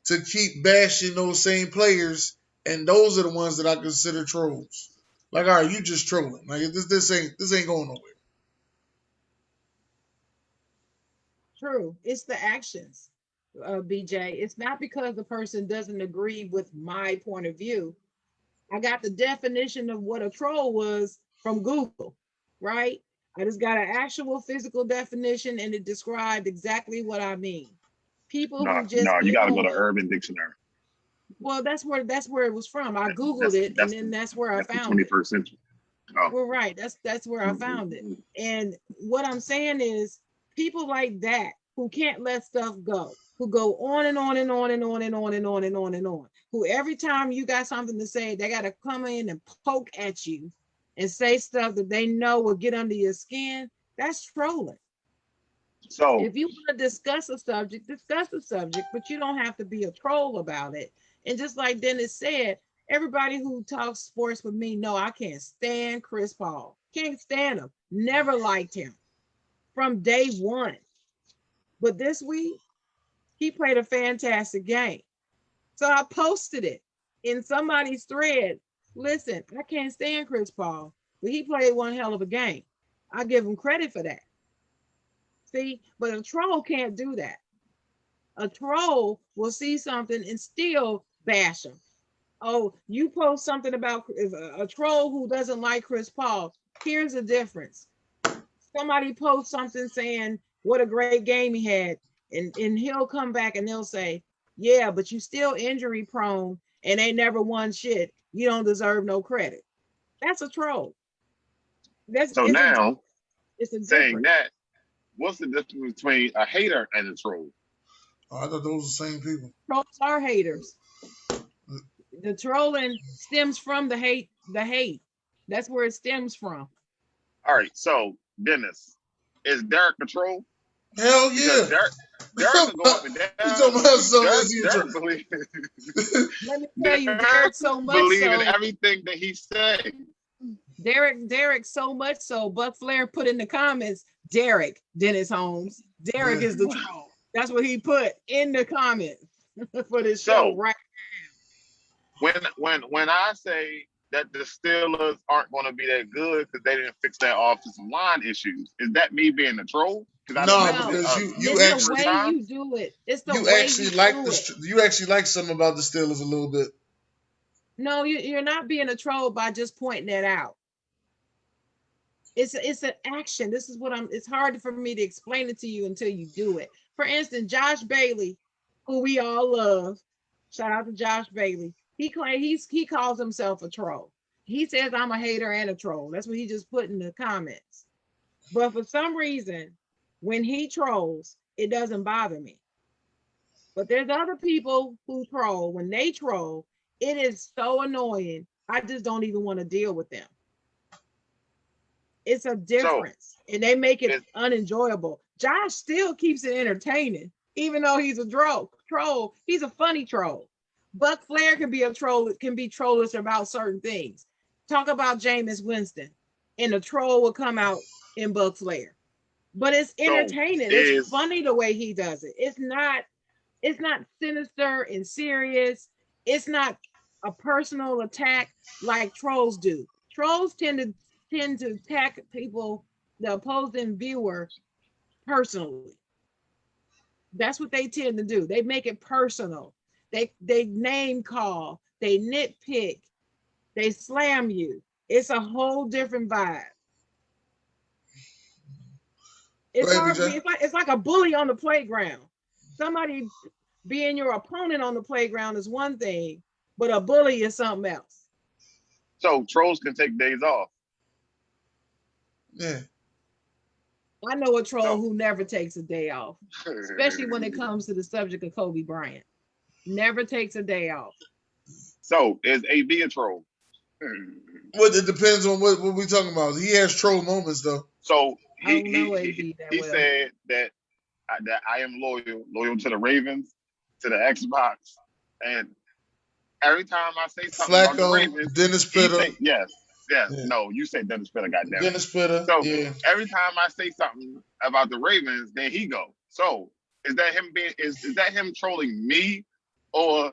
to keep bashing those same players, and those are the ones that I consider trolls. Like, all right, you just trolling. Like this ain't going nowhere. True. It's the actions, BJ. It's not because the person doesn't agree with my point of view. I got the definition of what a troll was from Google, right? I just got an actual physical definition and it described exactly what I mean. People No, who just no, you get gotta go to on. Urban Dictionary. Well, that's where it was from. I Googled That's it and that's then the that's where I that's the found it. 21st century. Oh. Well, right. That's where I found it. And what I'm saying is people like that who can't let stuff go, who go on and on and on and on and on and on and on and on, who every time you got something to say, they got to come in and poke at you and say stuff that they know will get under your skin. That's trolling. So If you want to discuss the subject, but you don't have to be a troll about it. And just like Dennis said, everybody who talks sports with me know I can't stand Chris Paul. Can't stand him. Never liked him from day one. But this week, he played a fantastic game. So I posted it in somebody's thread. Listen, I can't stand Chris Paul, but he played one hell of a game. I give him credit for that. See, but a troll can't do that. A troll will see something and still bash them. Oh, you post something about a troll who doesn't like Chris Paul. Here's the difference. Somebody posts something saying what a great game he had, and he'll come back and they'll say, yeah, but you still injury prone and they never won shit. You don't deserve no credit. That's a troll. That's so now it's a saying difference. that, what's the difference between a hater and a troll? Oh, I thought those were the same people. Trolls are haters. The trolling stems from the hate. That's where it stems from. All right, so Dennis, is Derek a troll? Hell Because yeah. Derek could go up and You down. talking about something? Derek Is he a Derek troll? believe Let me tell you, Derek Derek so much believe in so, everything that he said. Derek so much so, Buck Flair put in the comments, Derek Dennis Holmes. Derek Yeah. is the troll. That's what he put in the comments for this show, So right? when I say that the Steelers aren't going to be that good because they didn't fix their offensive line issues, is that me being a troll? Because I done No, missed No, it because you it's the numerous actually way times. you do it. It's the you way actually you like do it. you actually like something about the Steelers a little bit. No, you're not being a troll by just pointing that out. It's an action. This is what I'm. It's hard for me to explain it to you until you do it. For instance, Josh Bailey, who we all love. Shout out to Josh Bailey. He calls himself a troll. He says I'm a hater and a troll. That's what he just put in the comments. But for some reason, when he trolls, it doesn't bother me. But there's other people who troll. When they troll, it is so annoying. I just don't even want to deal with them. It's a So difference, and they make it is unenjoyable. Josh still keeps it entertaining, even though he's a troll. Troll. He's a funny troll. Buck Flair can be a troll. Can be trollish about certain things. Talk about Jameis Winston, and the troll will come out in Buck Flair. But it's so entertaining. It's is funny the way he does it. It's not. It's not sinister and serious. It's not a personal attack like trolls do. Trolls tend to attack people, the opposing viewer, personally. That's what they tend to do. They make it personal. They name call. They nitpick. They slam you. It's a whole different vibe. It's Right, hard for me. BJ? It's like a bully on the playground. Somebody being your opponent on the playground is one thing, but a bully is something else. so trolls can take days off. Yeah. I know a troll So who never takes a day off, especially when it comes to the subject of Kobe Bryant. Never takes a day off. so is AB a troll? Well, it depends on what we talking about. He has troll moments though. So I don't know AB that he well. said that I am loyal to the Ravens, to the Xbox, and every time I say something about the Flacco, Ravens, Dennis he Pitta. say yes, yes. Yeah. No, you say Dennis Miller, goddamn it. Dennis Pitta. So Yeah. every time I say something about the Ravens, then he go. So is that him being is that him trolling me, or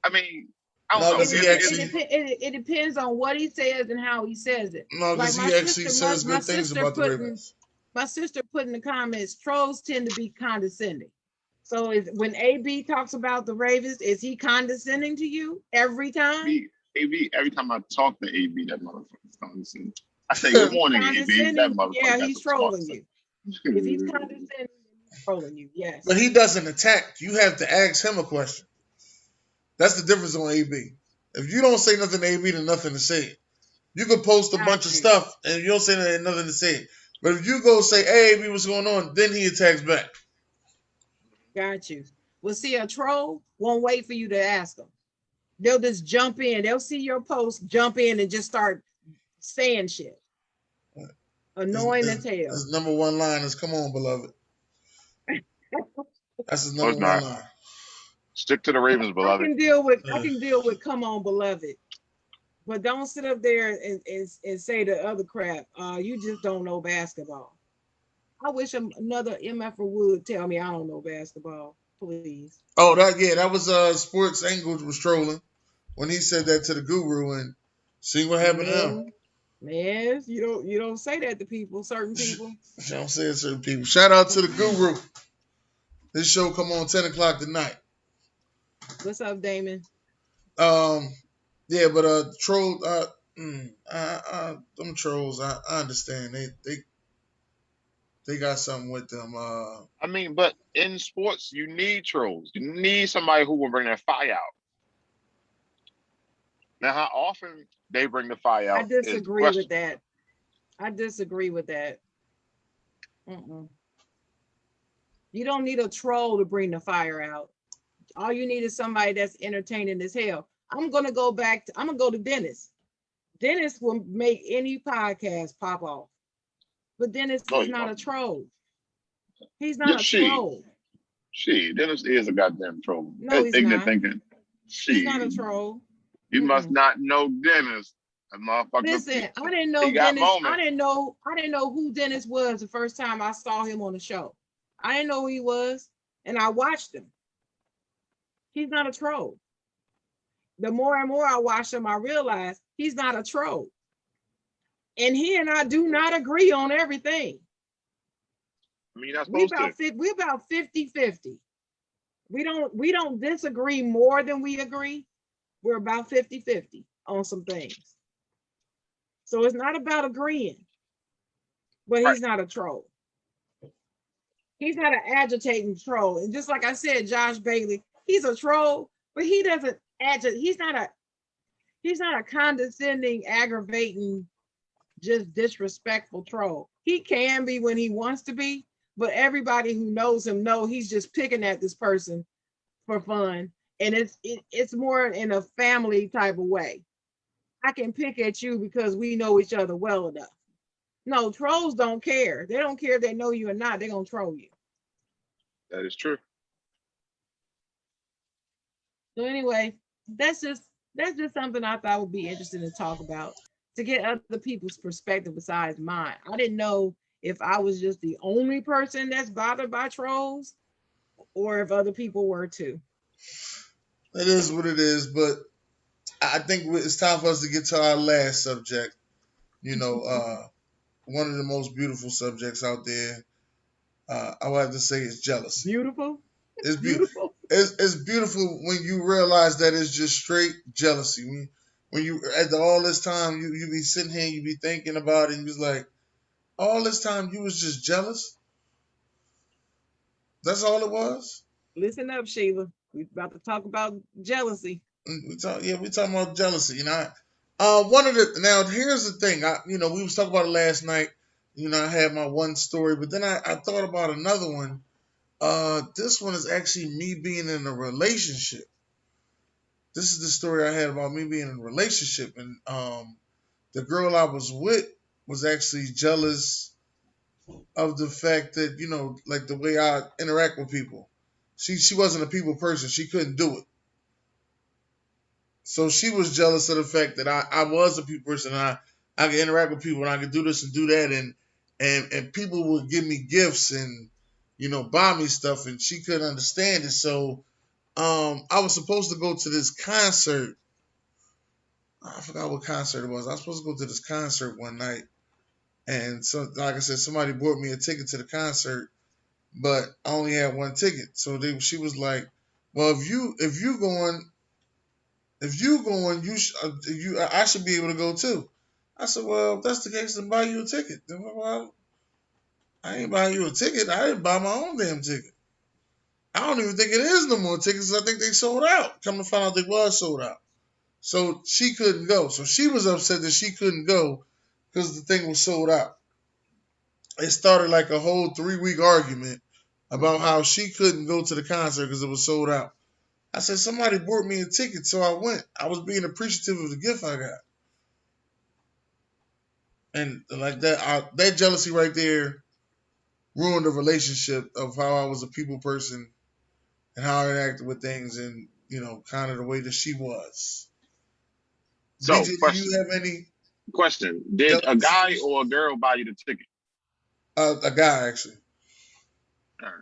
I mean I don't No, know. because It, he it, Is actually it depends on what he says and how he says it. no, Like because my he actually sister, says good things about the Ravens. my sister put in the comments, trolls tend to be condescending. So when AB talks about the Ravens, is he condescending to you every time? AB every time I talk to AB, that motherfucker's condescending. I say If good he's morning, AB. That condescending, yeah, motherfucker got he's some smart trolling sense. you. If he's condescending, then he's trolling you. Yes. But he doesn't attack. You have to ask him a question. That's the difference on AB. If you don't say nothing to AB, then nothing to say. You could post a bunch of Got you. stuff and you don't say nothing to say. But if you go say, "Hey, AB, what's going on?" then he attacks back. Got you. Well, see, a troll won't wait for you to ask them. They'll just jump in. They'll see your post, jump in, and just start saying shit. Annoying as hell. His number one line is "Come on, beloved." That's his No, number it's one not. line. Stick to the Ravens, I beloved. can deal with come on, beloved. But don't sit up there and say the other crap. You just don't know basketball. I wish another MFer would tell me I don't know basketball, please. Oh, that was Sports Angle was trolling when he said that to the guru and see what happened to him. Man, you don't say that to people, certain people. I'm saying certain people. Shout out to the guru. This show come on 10 o'clock tonight. What's up, Damon? Yeah, but troll. Them trolls. I understand. They got something with them. I mean, but in sports, you need trolls. You need somebody who will bring that fire out. Now, how often they bring the fire I out is the disagree question. with that. I disagree with that. Mm-mm. You don't need a troll to bring the fire out. All you need is somebody that's entertaining as hell. I'm gonna go to Dennis. Dennis will make any podcast pop off. But Dennis No, is you not a won't. troll. He's Yeah, not a troll. Dennis is a goddamn troll. No, he's Ignorant not. thinking. He's not a troll. You must Mm-mm. not know Dennis. That motherfucker. Listen, I didn't know He got Dennis. moments. I didn't know who Dennis was the first time I saw him on the show. I didn't know who he was, and I watched him. He's not a troll. The more and more I watch him, I realize he's not a troll. And he and I do not agree on everything. I mean, you're not We supposed to. we're about 50-50. We don't disagree more than we agree. We're about 50-50 on some things. So it's not about agreeing. But he's not a troll. He's not an agitating troll. And just like I said, Josh Bailey, he's a troll, but he doesn't agitate. He's not a condescending, aggravating just disrespectful troll. He can be when he wants to be, but everybody who knows him know he's just picking at this person for fun, and it's more in a family type of way. I can pick at you because we know each other well enough. No, trolls don't care. They don't care if they know you or not. They're gonna troll you. That is true. So anyway, that's just that's just something I thought would be interesting to talk about to get other people's perspective besides mine. I didn't know if I was just the only person that's bothered by trolls or if other people were too. It is what it is, but I think it's time for us to get to our last subject. You know, one of the most beautiful subjects out there. I would have to say is jealousy. Beautiful. It's beautiful. Beautiful. It's beautiful when you realize that it's just straight jealousy. When you after all this time you be sitting here, you be thinking about it, and you was like, all this time you was just jealous. That's all it was. Listen up, Sheila. We're about to talk about jealousy. We talking about jealousy. One of the now here's the thing. We was talking about it last night. I had my one story, but then I thought about another one. This one is actually me being in a relationship. This is the story I had about me being in a relationship, and the girl I was with was actually jealous of the fact that like the way I interact with people. She wasn't a people person. She couldn't do it. So she was jealous of the fact that I was a people person. And I could interact with people and I could do this and do that, and people would give me gifts and buy me stuff, and she couldn't understand it. So I was supposed to go to this concert. I forgot what concert it was. I was supposed to go to this concert one night, and so like I said, somebody bought me a ticket to the concert, but I only had one ticket. So she was like, "Well, if you going, I should be able to go too." I said, "Well, if that's the case, then buy you a ticket." Well, I ain't buying you a ticket. I didn't buy my own damn ticket. I don't even think it is no more tickets. I think they sold out. Come to find out, they was sold out. So she couldn't go. So she was upset that she couldn't go because the thing was sold out. It started like a whole 3-week argument about how she couldn't go to the concert because it was sold out. I said, somebody bought me a ticket, so I went. I was being appreciative of the gift I got. And like that jealousy right there ruined the relationship of how I was a people person and how I interacted with things, and kind of the way that she was. BJ, So, do you have any question: did jealousy a guy situations? or a girl buy you the ticket? A guy, actually. All right.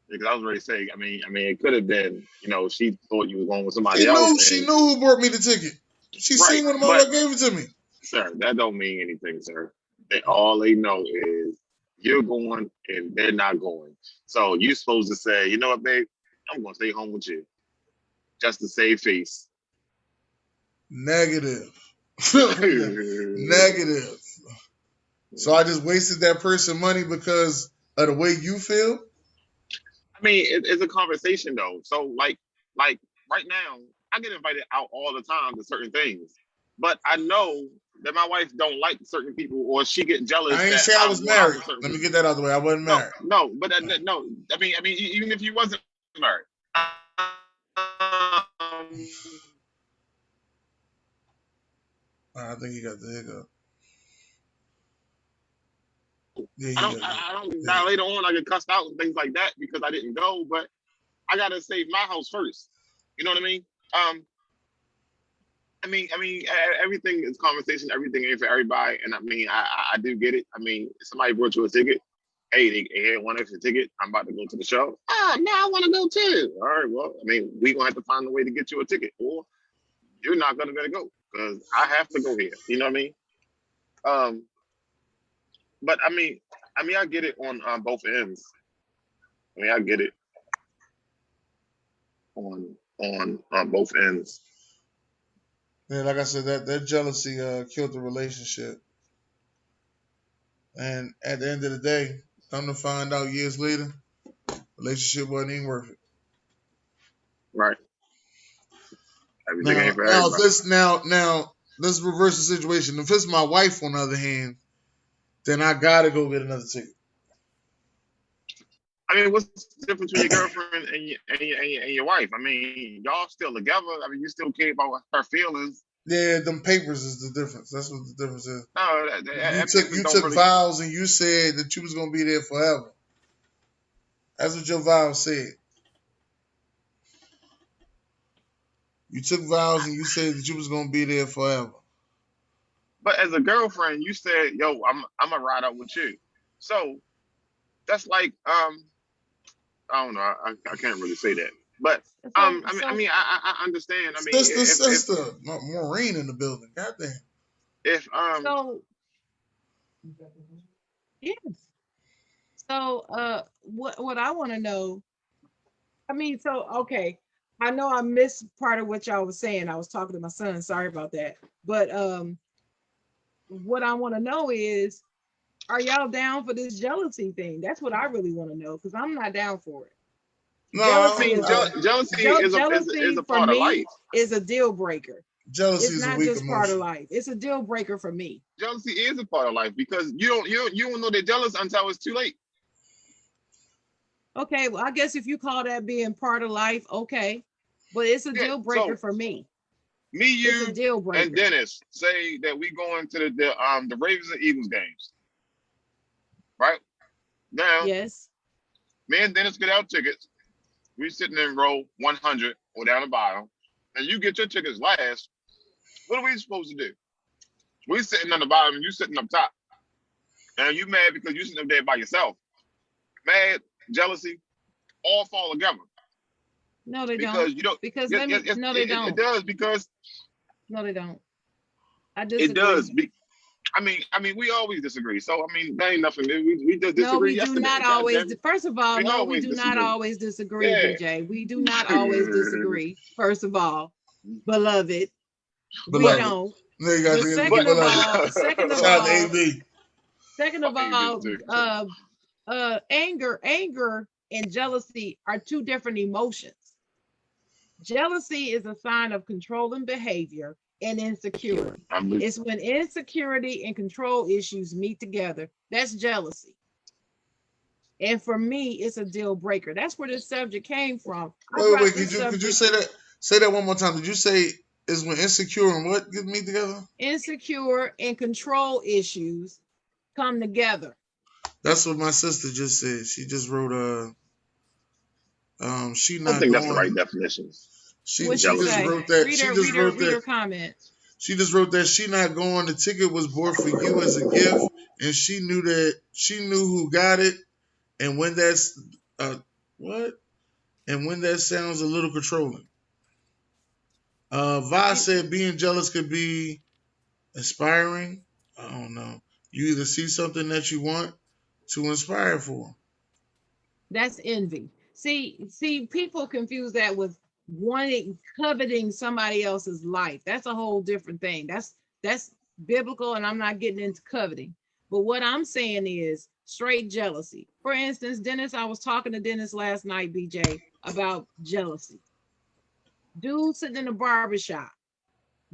Because I was ready to say, it could have been, she thought you were going with She somebody else, knew she and knew who bought me the ticket. She right. seen when the But mother gave it to me. sir, that don't mean anything, sir. All they know is you're going and they're not going. So you're supposed to say, you know what, babe, I'm gonna stay home with you just to save face. Negative. I Negative. So I just wasted that person money because of the way you feel. mean, it's a conversation though. So like right now, I get invited out all the time to certain things, but I know that my wife don't like certain people, or she get jealous I ain't that say I I'm was going out married. with certain Let me people. get that out of the way. I wasn't No, married. no, but no. Even if you wasn't married, um, I think he got the hiccup. Yeah, he got it. I don't. Yeah. Now later on, I get cussed out and things like that because I didn't go. But I gotta save my house first. You know what I mean? Um, everything is conversation. Everything ain't for everybody, and I do get it. If somebody brought you a ticket. Hey, they had one extra ticket. I'm about to go to the show. Ah, now I want to go too. All right, well, we gonna have to find a way to get you a ticket, or you're not gonna be able to go because I have to go here. You know what I mean? Um, but I get it on both ends. I get it on both ends. Yeah, like I said, that jealousy killed the relationship. And at the end of the day, come to find out years later, relationship wasn't even worth it. Right. Everything Now, ain't for now if everybody. this now let's reverse the situation. If it's my wife, on the other hand, then I gotta go get another ticket. I mean, what's the difference between your girlfriend and your wife? I mean, y'all still together. I mean, you still care about her feelings. Yeah, them papers is the difference. That's what the difference is. No, papers You don't took really. vows and you said that you was gonna be there forever. That's what your vows said. You took vows and you said that you was gonna be there forever. But as a girlfriend, you said, "Yo, I'm gonna ride out with you." So that's like I don't know. I can't really say that, but I understand. I mean, Sister, Maureen in the building. Goddamn. if so yes. So what I want to know, I mean, so okay. I know I missed part of what y'all was saying. I was talking to my son. Sorry about that. But what I want to know is, are y'all down for this jealousy thing? That's what I really want to know because I'm not down for it. No, I Jealousy mean, is a jealousy is jealousy a for part of me life. is a deal breaker. jealousy It's is a not weak just part of emotion. life. It's a deal breaker for me. Jealousy is a part of life because you don't know they're jealous until it's too late. Okay, well, I guess if you call that being part of life, okay. But it's a Yeah. deal breaker So for me. me, It's a you, deal and breaker. Dennis say that we going to the Ravens and Eagles games, right? Now, Yes. me and Dennis get our tickets. We sitting in row 100 or down the bottom, and you get your tickets last. What are we supposed to do? We sitting on the bottom, and you sitting up top, and you mad because you sitting up there by yourself. Mad, jealousy, all fall together No, they don't. because you don't. Because Yes, let yes, me, yes, no, they it don't. does because No, they don't. I it does. disagree. I mean, we always disagree. So I mean, there ain't nothing. We just No, we disagree do yesterday. not God always. damn it, First of all, we no, we always do not disagree. always disagree, Yeah. BJ. We do not always disagree. First of all, beloved, we Beloved. don't. No, you got But the but second of beloved. all, second of Shout out to all, AB. second of fuck AB all, too. anger and jealousy are two different emotions. Jealousy is a sign of controlling behavior and insecurity. I'm It's when insecurity and control issues meet together. That's jealousy. And for me, it's a deal breaker. That's where this subject came from. I Wait. brought Could this you subject, say that? Say that one more time. Did you say is when insecure and what get me together? insecure and control issues come together. That's what my sister just said. She just wrote she I don't not think that's the going. right definition What She she just jealousy. say? wrote that. Read her comment. She just wrote that she not going. The ticket was bought for you as a gift, and she knew who got it. And when that's what? And when that sounds a little controlling. Vi And said being jealous could be inspiring. I don't know. You either see something that you want to inspire for. that's envy. See, people confuse that with wanting, coveting somebody else's life. That's a whole different thing. That's biblical, and I'm not getting into coveting. But what I'm saying is straight jealousy. For instance, Dennis, I was talking to Dennis last night, BJ, about jealousy. Dude sitting in the barber shop.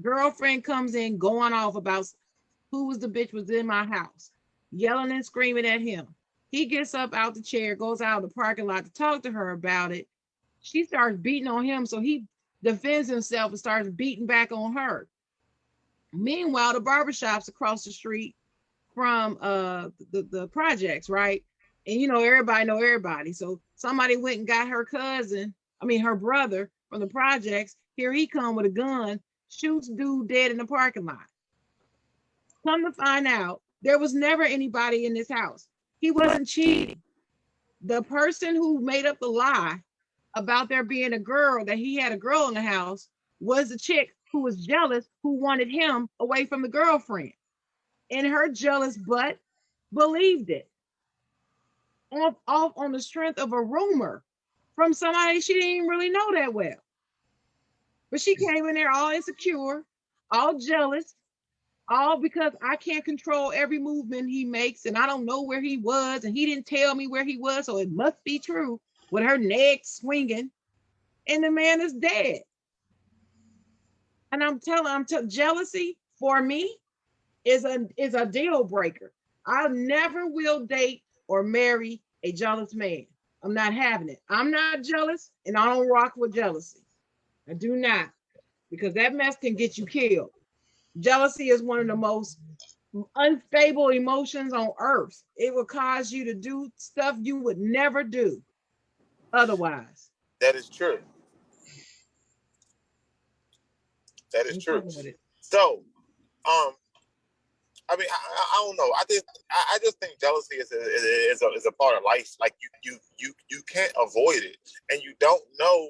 Girlfriend comes in going off about who was the bitch was in my house, yelling and screaming at him. He gets up out the chair, goes out of the parking lot to talk to her about it. She starts beating on him, so he defends himself and starts beating back on her. Meanwhile, the barbershop's across the street from the projects, right? And you know everybody. So somebody went and got her cousin, I mean her brother from the projects. Here he come with a gun, shoots dude dead in the parking lot. Come to find out, there was never anybody in this house. He wasn't cheating. The person who made up the lie about there being a girl, that he had a girl in the house, was the chick who was jealous, who wanted him away from the girlfriend. And her jealous butt believed it off on the strength of a rumor from somebody she didn't even really know that well. But she came in there all insecure, all jealous, all because I can't control every movement he makes, and I don't know where he was, and he didn't tell me where he was, so it must be true. With her neck swinging, and the man is dead. And jealousy for me is a deal breaker. I never will date or marry a jealous man. I'm not having it. I'm not jealous, and I don't rock with jealousy. I do not, because that mess can get you killed. Jealousy is one of the most unstable emotions on earth. It will cause you to do stuff you would never do otherwise. That is true. That is I'm true. fucking with it. So, um, I mean, I don't know. I just think jealousy is a part of life. Like you can't avoid it, and you don't know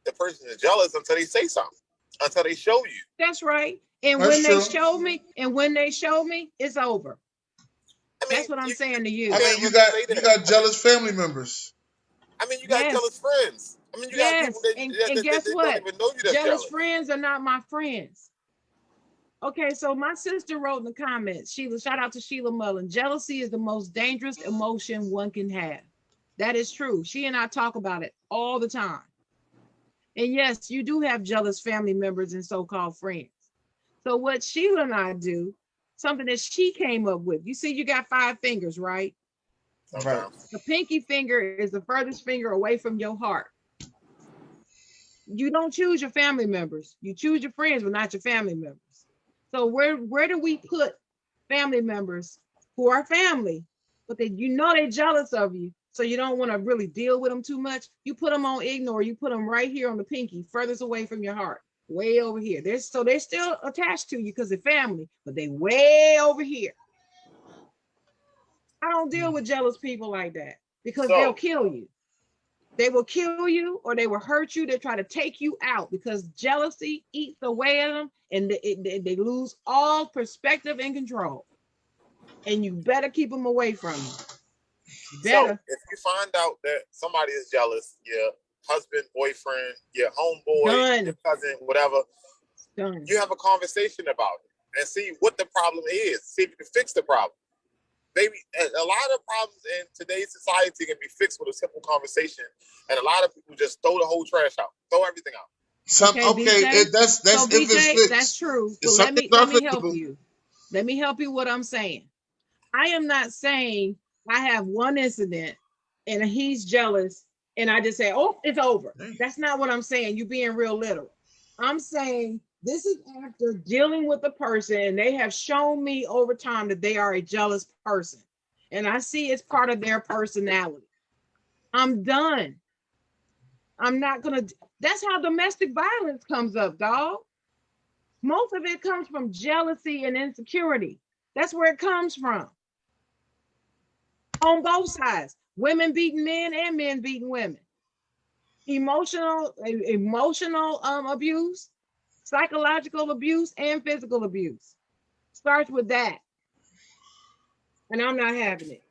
the person is jealous until they say something, until they show you. That's right. And That's when they true. show me, it's over. I mean, That's what I'm saying to I you. mean, can't really say you that. got jealous family members. I mean, you got Yes, jealous friends. I mean, you got people yes. And guess that don't what? even know you that's Jealous jealous. friends are not my friends. Okay, so my sister wrote in the comments, Sheila, shout out to Sheila Mullen. Jealousy is the most dangerous emotion one can have. That is true. She and I talk about it all the time. And yes, you do have jealous family members and so-called friends. So what Sheila and I do, something that she came up with. You see, you got 5 fingers, right? Right. Sometimes. The pinky finger is the furthest finger away from your heart. You don't choose your family members. You choose your friends, but not your family members. So where do we put family members who are family, but they're jealous of you, so you don't want to really deal with them too much? You put them on ignore. You put them right here on the pinky, furthest away from your heart, way over here. They're still attached to you because they're family, but they way over here. I don't deal with jealous people like that because they'll So, kill you. They will kill you or they will hurt you. They try to take you out because jealousy eats away at them and they lose all perspective and control. And you better keep them away from you. so Better. if you find out that somebody is jealous, your husband, boyfriend, your homeboy, your Done. cousin, whatever, Done. you have a conversation about it and see what the problem is. See if you can fix the problem. Maybe a lot of problems in today's society can be fixed with a simple conversation, and a lot of people just throw the whole trash out, throw everything out. Okay, BJ. That's So if it's BJ, that's fixed. true. But If some things let are me help fixable. you. Let me help you what I'm saying. I am not saying I have one incident and he's jealous and I just say, oh, it's over. That's not what I'm saying. You're being real literal. I'm saying this is after dealing with a person and they have shown me over time that they are a jealous person. And I see it's part of their personality. I'm done. I'm not going to. That's how domestic violence comes up, dog. Most of it comes from jealousy and insecurity. That's where it comes from. On both sides, women beating men and men beating women. Emotional abuse, psychological abuse, and physical abuse starts with that, and I'm not having it.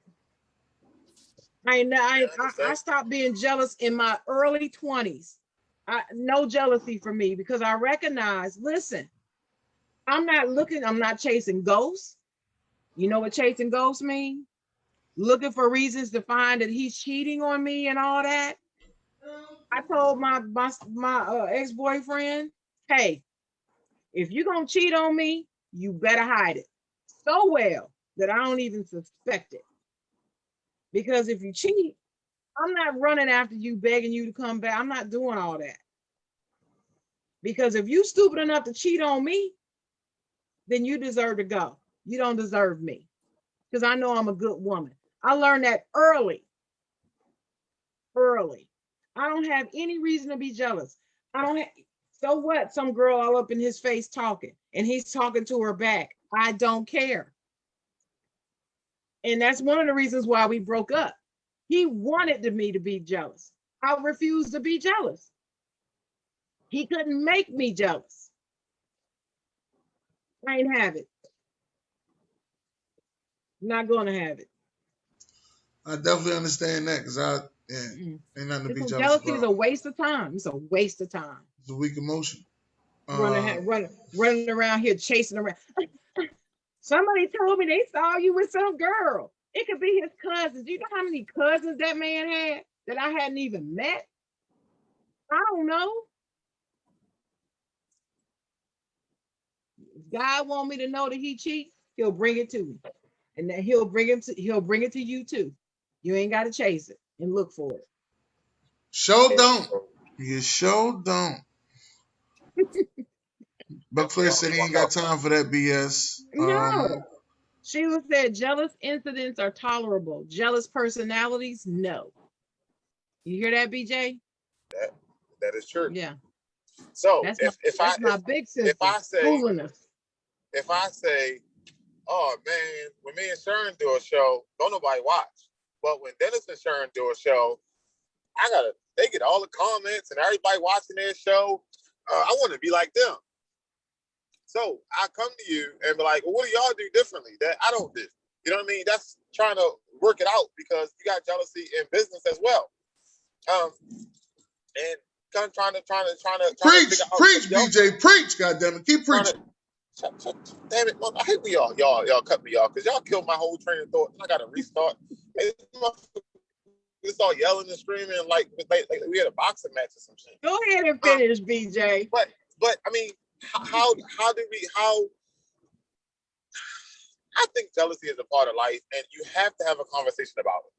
Yeah, I I understand. stopped being jealous in my early 20s. No jealousy for me because I recognize. Listen, I'm not chasing ghosts. You know what chasing ghosts mean? Looking for reasons to find that he's cheating on me and all that. I told my ex-boyfriend, hey, if you're gonna cheat on me, you better hide it so well that I don't even suspect it. Because if you cheat, I'm not running after you begging you to come back. I'm not doing all that. Because if you stupid enough to cheat on me, then you deserve to go. You don't deserve me. Because I know I'm a good woman. I learned that early. Early. I don't have any reason to be jealous. I don't have, so what? Some girl all up in his face talking, and he's talking to her back. I don't care. And that's one of the reasons why we broke up. He wanted me to be jealous. I refused to be jealous. He couldn't make me jealous. I ain't have it. Not gonna have it. I definitely understand that because Mm-mm. ain't nothing to be Because jealous jealousy is about. a waste of time. It's a waste of time. It's a weak emotion. Uh, Running around here chasing around. Somebody told me they saw you with some girl. It could be his cousins. You know how many cousins that man had that I hadn't even met? I don't know. If God want me to know that he cheats, he'll bring it to me. and then he'll bring it to you too. You ain't got to chase it and look for it. Show Yeah, don't. so, You show don't. yeah, Buck Flair said he well, ain't got no, time for that BS. No. Sheila said jealous incidents are tolerable. Jealous personalities, no. You hear that, BJ? that is true. Yeah. So That's my big if sister I say schooling us. if I say, oh man, when me and Sharon do a show, don't nobody watch. But when Dennis and Sharon do a show, they get all the comments and everybody watching their show. I want to be like them. So I come to you and be like, well, what do y'all do differently that I don't do? You know what I mean? That's trying to work it out because you got jealousy in business as well. And kind of trying to Preach, figure out preach, BJ, preach. Goddamn it, keep preaching. Damn it, I hate when y'all cut me off because y'all killed my whole train of thought. I got to restart. We start yelling and screaming like we had a boxing match or some shit. Go ahead and finish, BJ. But I mean, how do we I think jealousy is a part of life, and you have to have a conversation about it.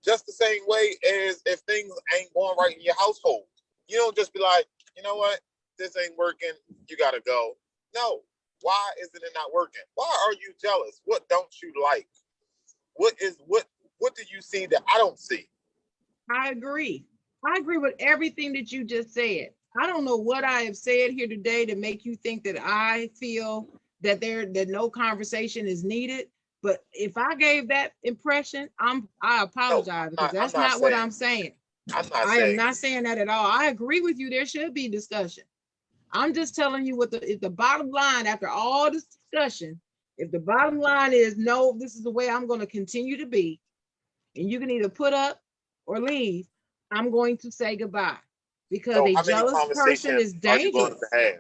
Just the same way as if things ain't going right in your household. You don't just be like, you know what, this ain't working, you gotta go. No. Why isn't it not working? Why are you jealous? What don't you like? What do you see that I don't see? I agree. I agree with everything that you just said. I don't know what I have said here today to make you think that I feel that no conversation is needed. But if I gave that impression, I apologize because that's not what I'm saying. I am not saying that at all. I agree with you. There should be discussion. I'm just telling you what the bottom line after all this discussion. If the bottom line is no, this is the way I'm going to continue to be, and you can either put up or leave, I'm going to say goodbye because So a how many jealous person is conversations are you willing dangerous. to have?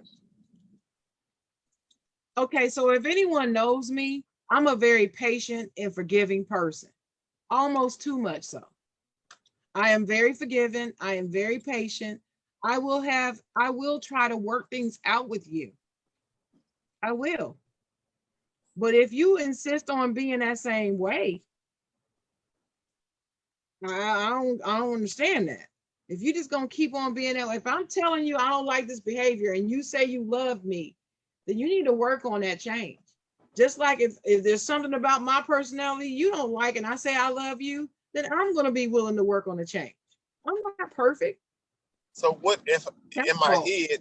Okay, so if anyone knows me, I'm a very patient and forgiving person, almost too much so. I am very forgiving. I am very patient. I will try to work things out with you. I will. But if you insist on being that same way, I don't understand that. If you're just gonna keep on being that way, if I'm telling you I don't like this behavior and you say you love me, then you need to work on that change. Just like if there's something about my personality you don't like and I say I love you, then I'm gonna be willing to work on the change. I'm not perfect. So what if That's in my all. head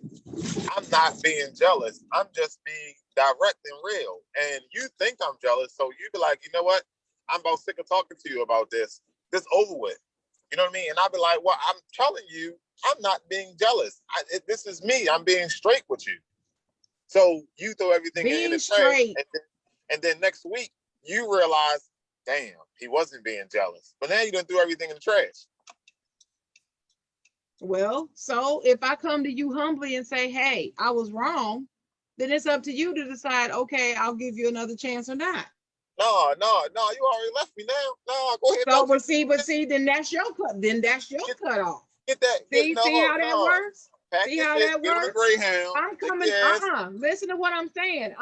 I'm not being jealous? I'm just being direct and real. And you think I'm jealous, so you be like, you know what? I'm about sick of talking to you about this. This over with. You know what I mean? And I'll be like, well, I'm telling you, I'm not being jealous. This is me. I'm being straight with you. So you throw everything in Being the trash, straight. and then next week you realize, damn, he wasn't being jealous. But now you done threw everything in the trash. Well, so if I come to you humbly and say, hey, I was wrong, then it's up to you to decide, okay, I'll give you another chance or not. No, you already left me now. No, go ahead. So, but see, then that's your cut. Then that's your cutoff. Get that. See how that works? Pack See your how shit, that get on the works? Greyhound. I'm coming. Listen to what I'm saying.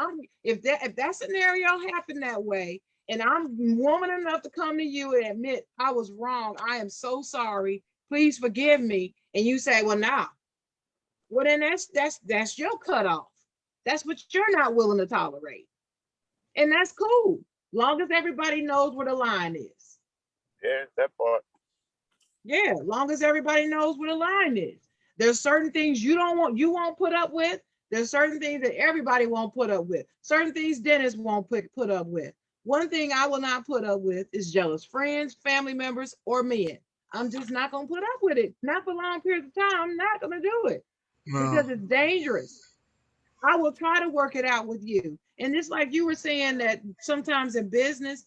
If that scenario happened that way, and I'm woman enough to come to you and admit I was wrong. I am so sorry. Please forgive me. And you say, well, now, well then that's your cutoff. That's what you're not willing to tolerate, and that's cool. Long as everybody knows where the line is. Yeah, that part. Yeah, long as everybody knows where the line is. There's certain things you won't put up with. There's certain things that everybody won't put up with. Certain things Dennis won't put up with. One thing I will not put up with is jealous friends, family members, or men. I'm just not gonna put up with it. Not for long periods of time. I'm not gonna do it No. because it's dangerous. I will try to work it out with you. And it's like you were saying that sometimes in business,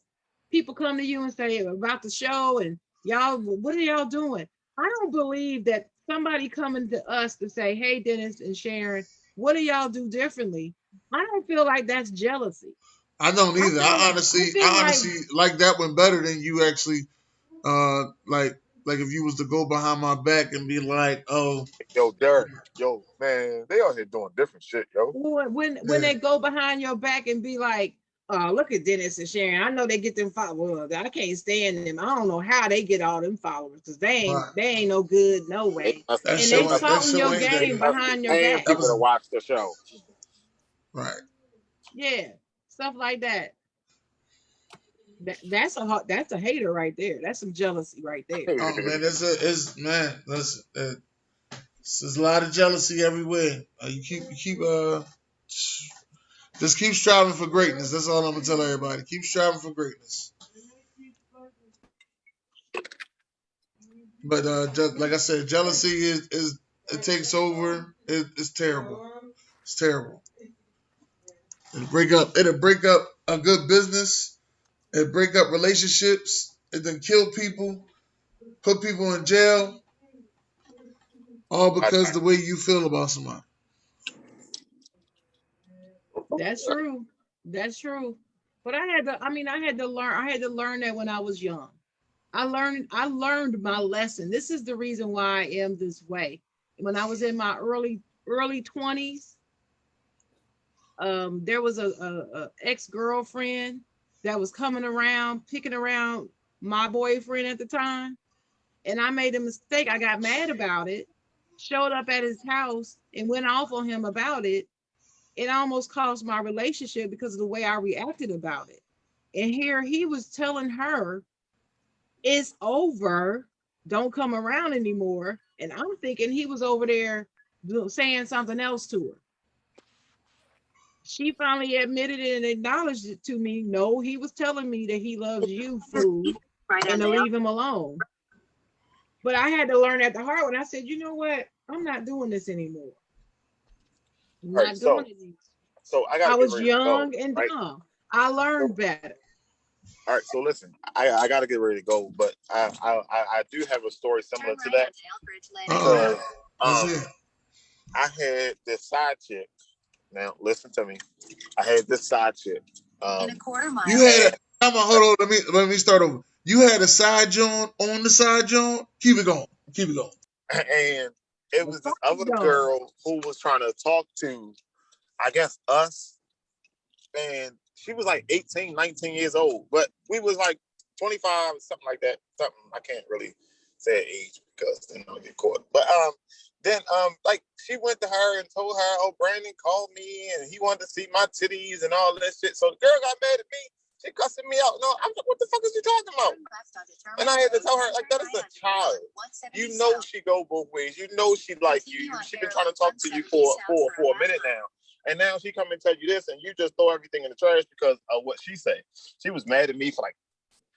people come to you and say about the show and y'all, what are y'all doing? I don't believe that somebody coming to us to say, hey, Dennis and Sharon, what do y'all do differently? I don't feel like that's jealousy. I don't either. I feel honestly like that one better than you actually like if you was to go behind my back and be like, oh, Yo, Derek. Yo, man, they out here doing different shit, yo. when they go behind your back and be like, Oh, look at Dennis and Sharon. I know they get them followers. Well, I can't stand them. I don't know how they get all them followers because Right. they ain't no good, no They way. must, That And they they show must, that talking show your ain't that game they must be behind your paying back. that people to was watch the show. right. Yeah, stuff like that. That's a hater right there. That's some jealousy right there. Oh man, it's man. Listen, there's a lot of jealousy everywhere. You keep just keep striving for greatness. That's all I'm gonna tell everybody. Keep striving for greatness. But just, like I said, jealousy is it takes over. It's terrible. It's terrible. It'll break up a good business. It'll break up relationships. It then kill people, put people in jail, all because the way you feel about somebody. That's true. That's true. But I had to learn that when I was young. I learned my lesson. This is the reason why I am this way. When I was in my early 20s, there was a ex-girlfriend that was coming around, picking around my boyfriend at the time. And I made a mistake. I got mad about it, showed up at his house and went off on him about it. It almost cost my relationship because of the way I reacted about it. And here he was telling her, it's over, don't come around anymore. And I'm thinking he was over there saying something else to her. She finally admitted it and acknowledged it to me. No, he was telling me that he loves you, fool, and to leave him alone. But I had to learn at the hard when I said, you know what? I'm not doing this anymore. I'm All right, not doing it anymore. so I I gotta get was ready to go, young and right? dumb. I So, learned better. all right, so listen, I gotta get ready to go, but I do have a story similar to that because Let's um hear. I had this side chick. Now listen to me. I had this side chick. You had a. And Come on, hold on. Let me start over. You had a side John on the side John. Keep it going. Keep it going. and it Of was this course other you don't. girl who was trying to talk to, I guess, us, and she was like 18, 19 years old, but we was like 25, something like that. Something I can't really say age because then I'll get caught. But then like she went to her and told her, oh, Brandon called me and he wanted to see my titties and all that shit. So the girl got mad at me. She cussing me out. No, I'm like, what the fuck is you talking about? And I had to tell her, like, that is a child. You know she go both ways. You know she like you. She been trying to talk to you for a minute now. And now she come and tell you this, and you just throw everything in the trash because of what she said. She was mad at me for like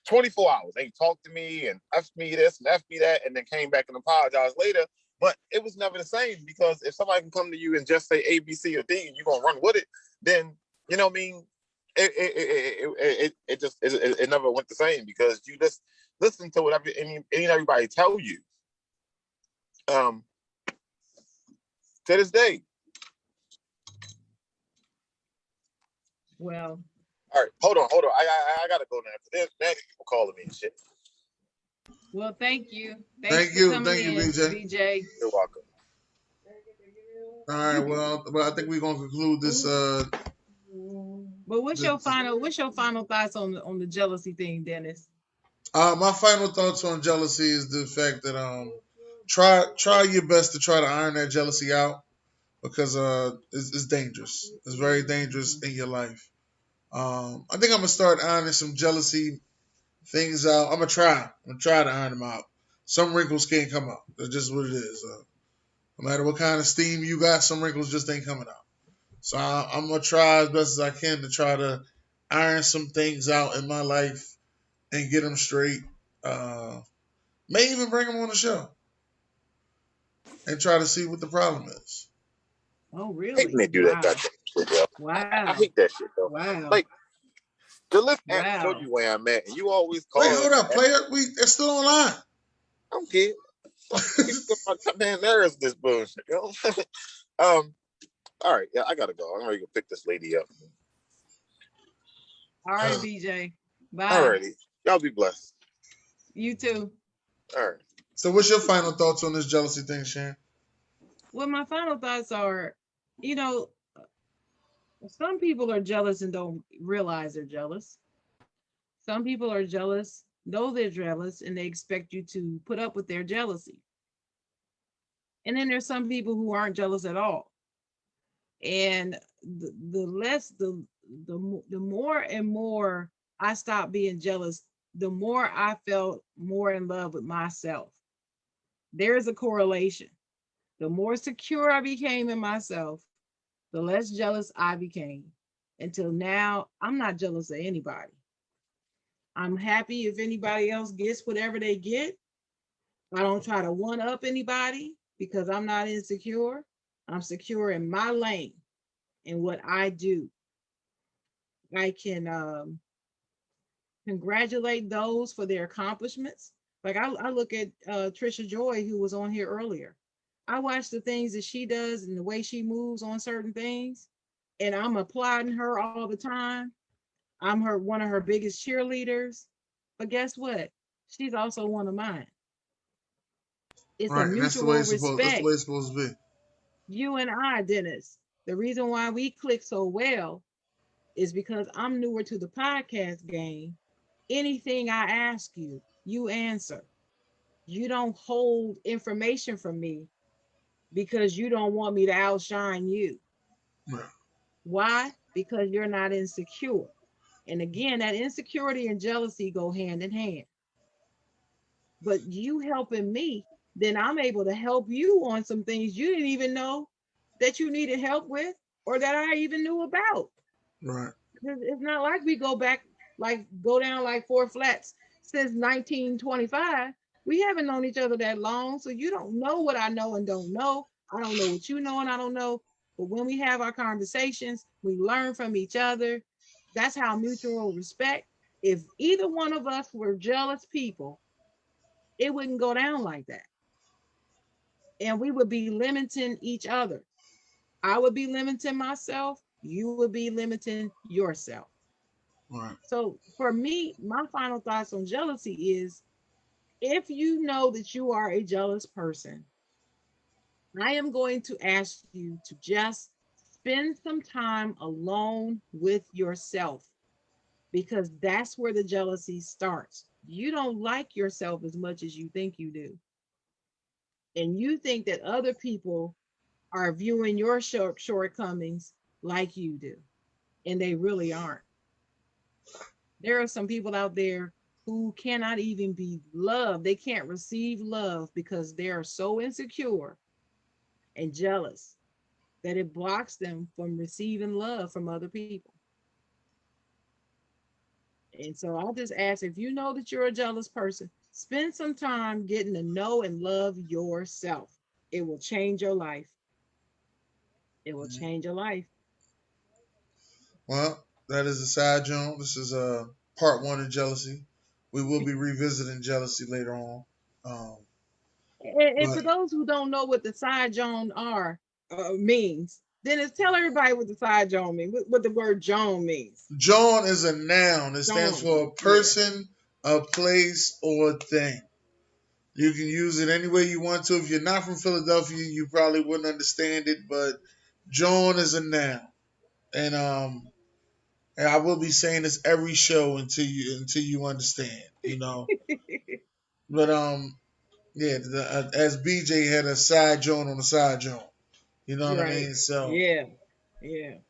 24 hours. They talked to me and F me this and F me that, and then came back and apologized later. But it was never the same because if somebody can come to you and just say A, B, C, or D, and you're gonna run with it, then you know what I mean. It never went the same because you just listen to whatever everybody tell you. To this day. Well, All right, hold on. I gotta go now. There's people calling me and shit. well, thank you. Thanks Thank for you, coming in, BJ. BJ. You're welcome. All right, well, I think we're gonna conclude this. But what's your final thoughts on the jealousy thing, Dennis? My final thoughts on jealousy is the fact that try your best to try to iron that jealousy out because it's dangerous. It's very dangerous in your life. I think I'm gonna start ironing some jealousy things out. I'm gonna try to iron them out. Some wrinkles can't come out. That's just what it is. No matter what kind of steam you got, some wrinkles just ain't coming out. So I'm gonna try as best as I can to try to iron some things out in my life and get them straight. Uh, may even bring them on the show and try to see what the problem is. Oh, I hate when really? they do that Wow. goddamn shit, yo. I Wow. hate that shit, though. Wow. Like the Lyft app show Wow. you where I'm at, and you always Wait, call hold it. up, player. They're still online. I'm kidding. Man, there is this bullshit, yo. All right, yeah, I gotta go. I'm ready to pick this lady up. All right, BJ. Bye. Alrighty, y'all be blessed. You too. All right. So, what's your final thoughts on this jealousy thing, Shan? Well, my final thoughts are, you know, Some people are jealous and don't realize they're jealous. Some people are jealous, know they're jealous, and they expect you to put up with their jealousy. And then there's some people who aren't jealous at all. And the less the more and more I stopped being jealous, the more I felt more in love with myself. There is a correlation. The more secure I became in myself, the less jealous I became. Until now, I'm not jealous of anybody. I'm happy if anybody else gets whatever they get. I don't try to one up anybody because I'm not insecure. I'm secure in my lane and what I do. I can congratulate those for their accomplishments. Like I look at Trisha Joy, who was on here earlier. I watch the things that she does and the way she moves on certain things, and I'm applauding her all the time. I'm her one of her biggest cheerleaders. But guess what? She's also one of mine. It's a Right, and that's the way mutual it's supposed. That's the way respect. it's supposed to be. You and I, Dennis, the reason why we click so well is because I'm newer to the podcast game. Anything I ask you, you answer. You don't hold information from me because you don't want me to outshine you. Right. Why? Because you're not insecure. And again, that insecurity and jealousy go hand in hand. But you helping me, then I'm able to help you on some things you didn't even know that you needed help with or that I even knew about. Right. It's not like we go back, like go down like four flats since 1925. We haven't known each other that long, so you don't know what I know and don't know. I don't know what you know and I don't know. But when we have our conversations, we learn from each other. That's how mutual respect. If either one of us were jealous people, it wouldn't go down like that. And we would be limiting each other. I would be limiting myself. You would be limiting yourself. Right. So for me, my final thoughts on jealousy is if you know that you are a jealous person, I am going to ask you to just spend some time alone with yourself because that's where the jealousy starts. You don't like yourself as much as you think you do. And you think that other people are viewing your shortcomings like you do, and they really aren't. There are some people out there who cannot even be loved. They can't receive love because they are so insecure and jealous that it blocks them from receiving love from other people. And so I'll just ask if you know that you're a jealous person, spend some time getting to know and love yourself. It will change your life. It will Mhm. change your life. Well, that is the side Joan. This is part one of jealousy. We will be revisiting jealousy later on. Um, And but for those who don't know what the side Joan are means, then it's tell everybody what the side Joan means, what the word Joan means. Jawn is a noun. It stands Joan, for a yeah. person, a place, or a thing. You can use it any way you want to. If you're not from Philadelphia, you probably wouldn't understand it, but Jawn is a noun. And and I will be saying this every show until you understand, you know. But yeah, as BJ had a side Joan on a side Joan. You know what I Right. mean? So Yeah. Yeah. that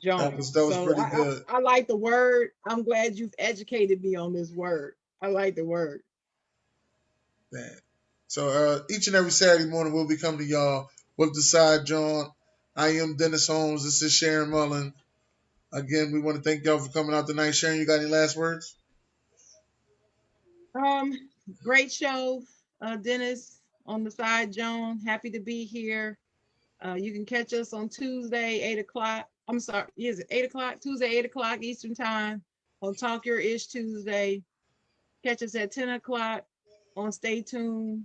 Joan. was that was So pretty good. I like the word. I'm glad you've educated me on this word. I like the word. Man. So each and every Saturday morning we'll be coming to y'all with the side John. I am Dennis Holmes. This is Sharon Mullen. Again, we want to thank y'all for coming out tonight. Sharon, you got any last words? Um, Great show, Dennis on the side, Joan. Happy to be here. You can catch us on Tuesday, 8 o'clock. I'm sorry, is it 8 o'clock? Tuesday, 8 o'clock Eastern time on Talk Your Ish Tuesday. Catch us at 10 o'clock on Stay Tuned.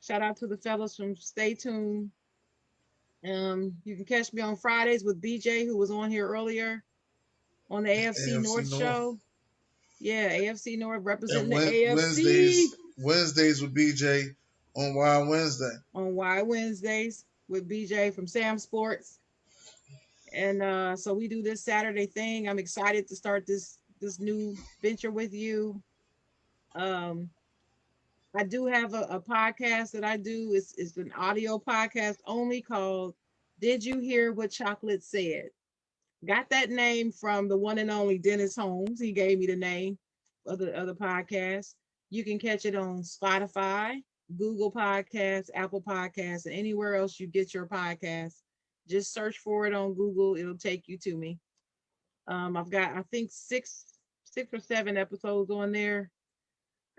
Shout out to the fellas from Stay Tuned. You can catch me on Fridays with BJ, who was on here earlier on the AFC AFC North North. show. Yeah, AFC North representing And the AFC Wednesdays with BJ on Wild Wednesday. on Y Wednesdays with BJ from Sam Sports. And so we do this Saturday thing. I'm excited to start this new venture with you. Um, I do have a podcast that I do. It's an audio podcast only called "Did You Hear What Chocolate Said?" Got that name from the one and only Dennis Holmes. He gave me the name of the other podcast. You can catch it on Spotify, Google Podcasts, Apple Podcasts, and anywhere else you get your podcasts. Just search for it on Google. It'll take you to me. I've got I think six or seven episodes on there.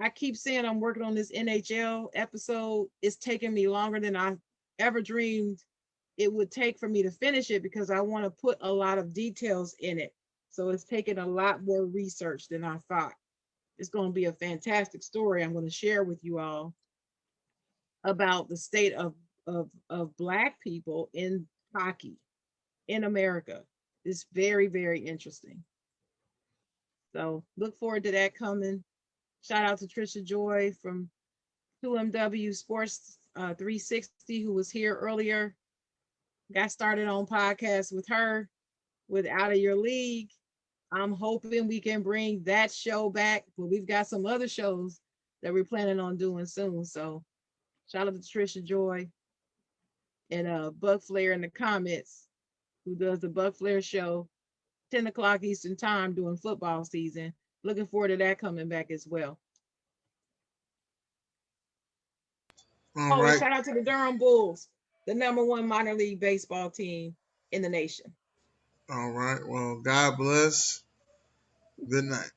I keep saying I'm working on this NHL episode. It's taking me longer than I ever dreamed it would take for me to finish it because I want to put a lot of details in it. So it's taken a lot more research than I thought. It's going to be a fantastic story I'm going to share with you all about the state of Black people in hockey in America. It's very, very interesting. So look forward to that coming. Shout out to Trisha Joy from 2MW Sports 360, who was here earlier. Got started on podcast with her with Out of Your League. I'm hoping we can bring that show back, but we've got some other shows that we're planning on doing soon. So shout out to Trisha Joy and Buck Flair in the comments, who does the Buck Flair show, 10 o'clock Eastern time during football season. Looking forward to that coming back as well. All Oh, and right. shout out to the Durham Bulls, the number one minor league baseball team in the nation. All right. Well, God bless. Good night.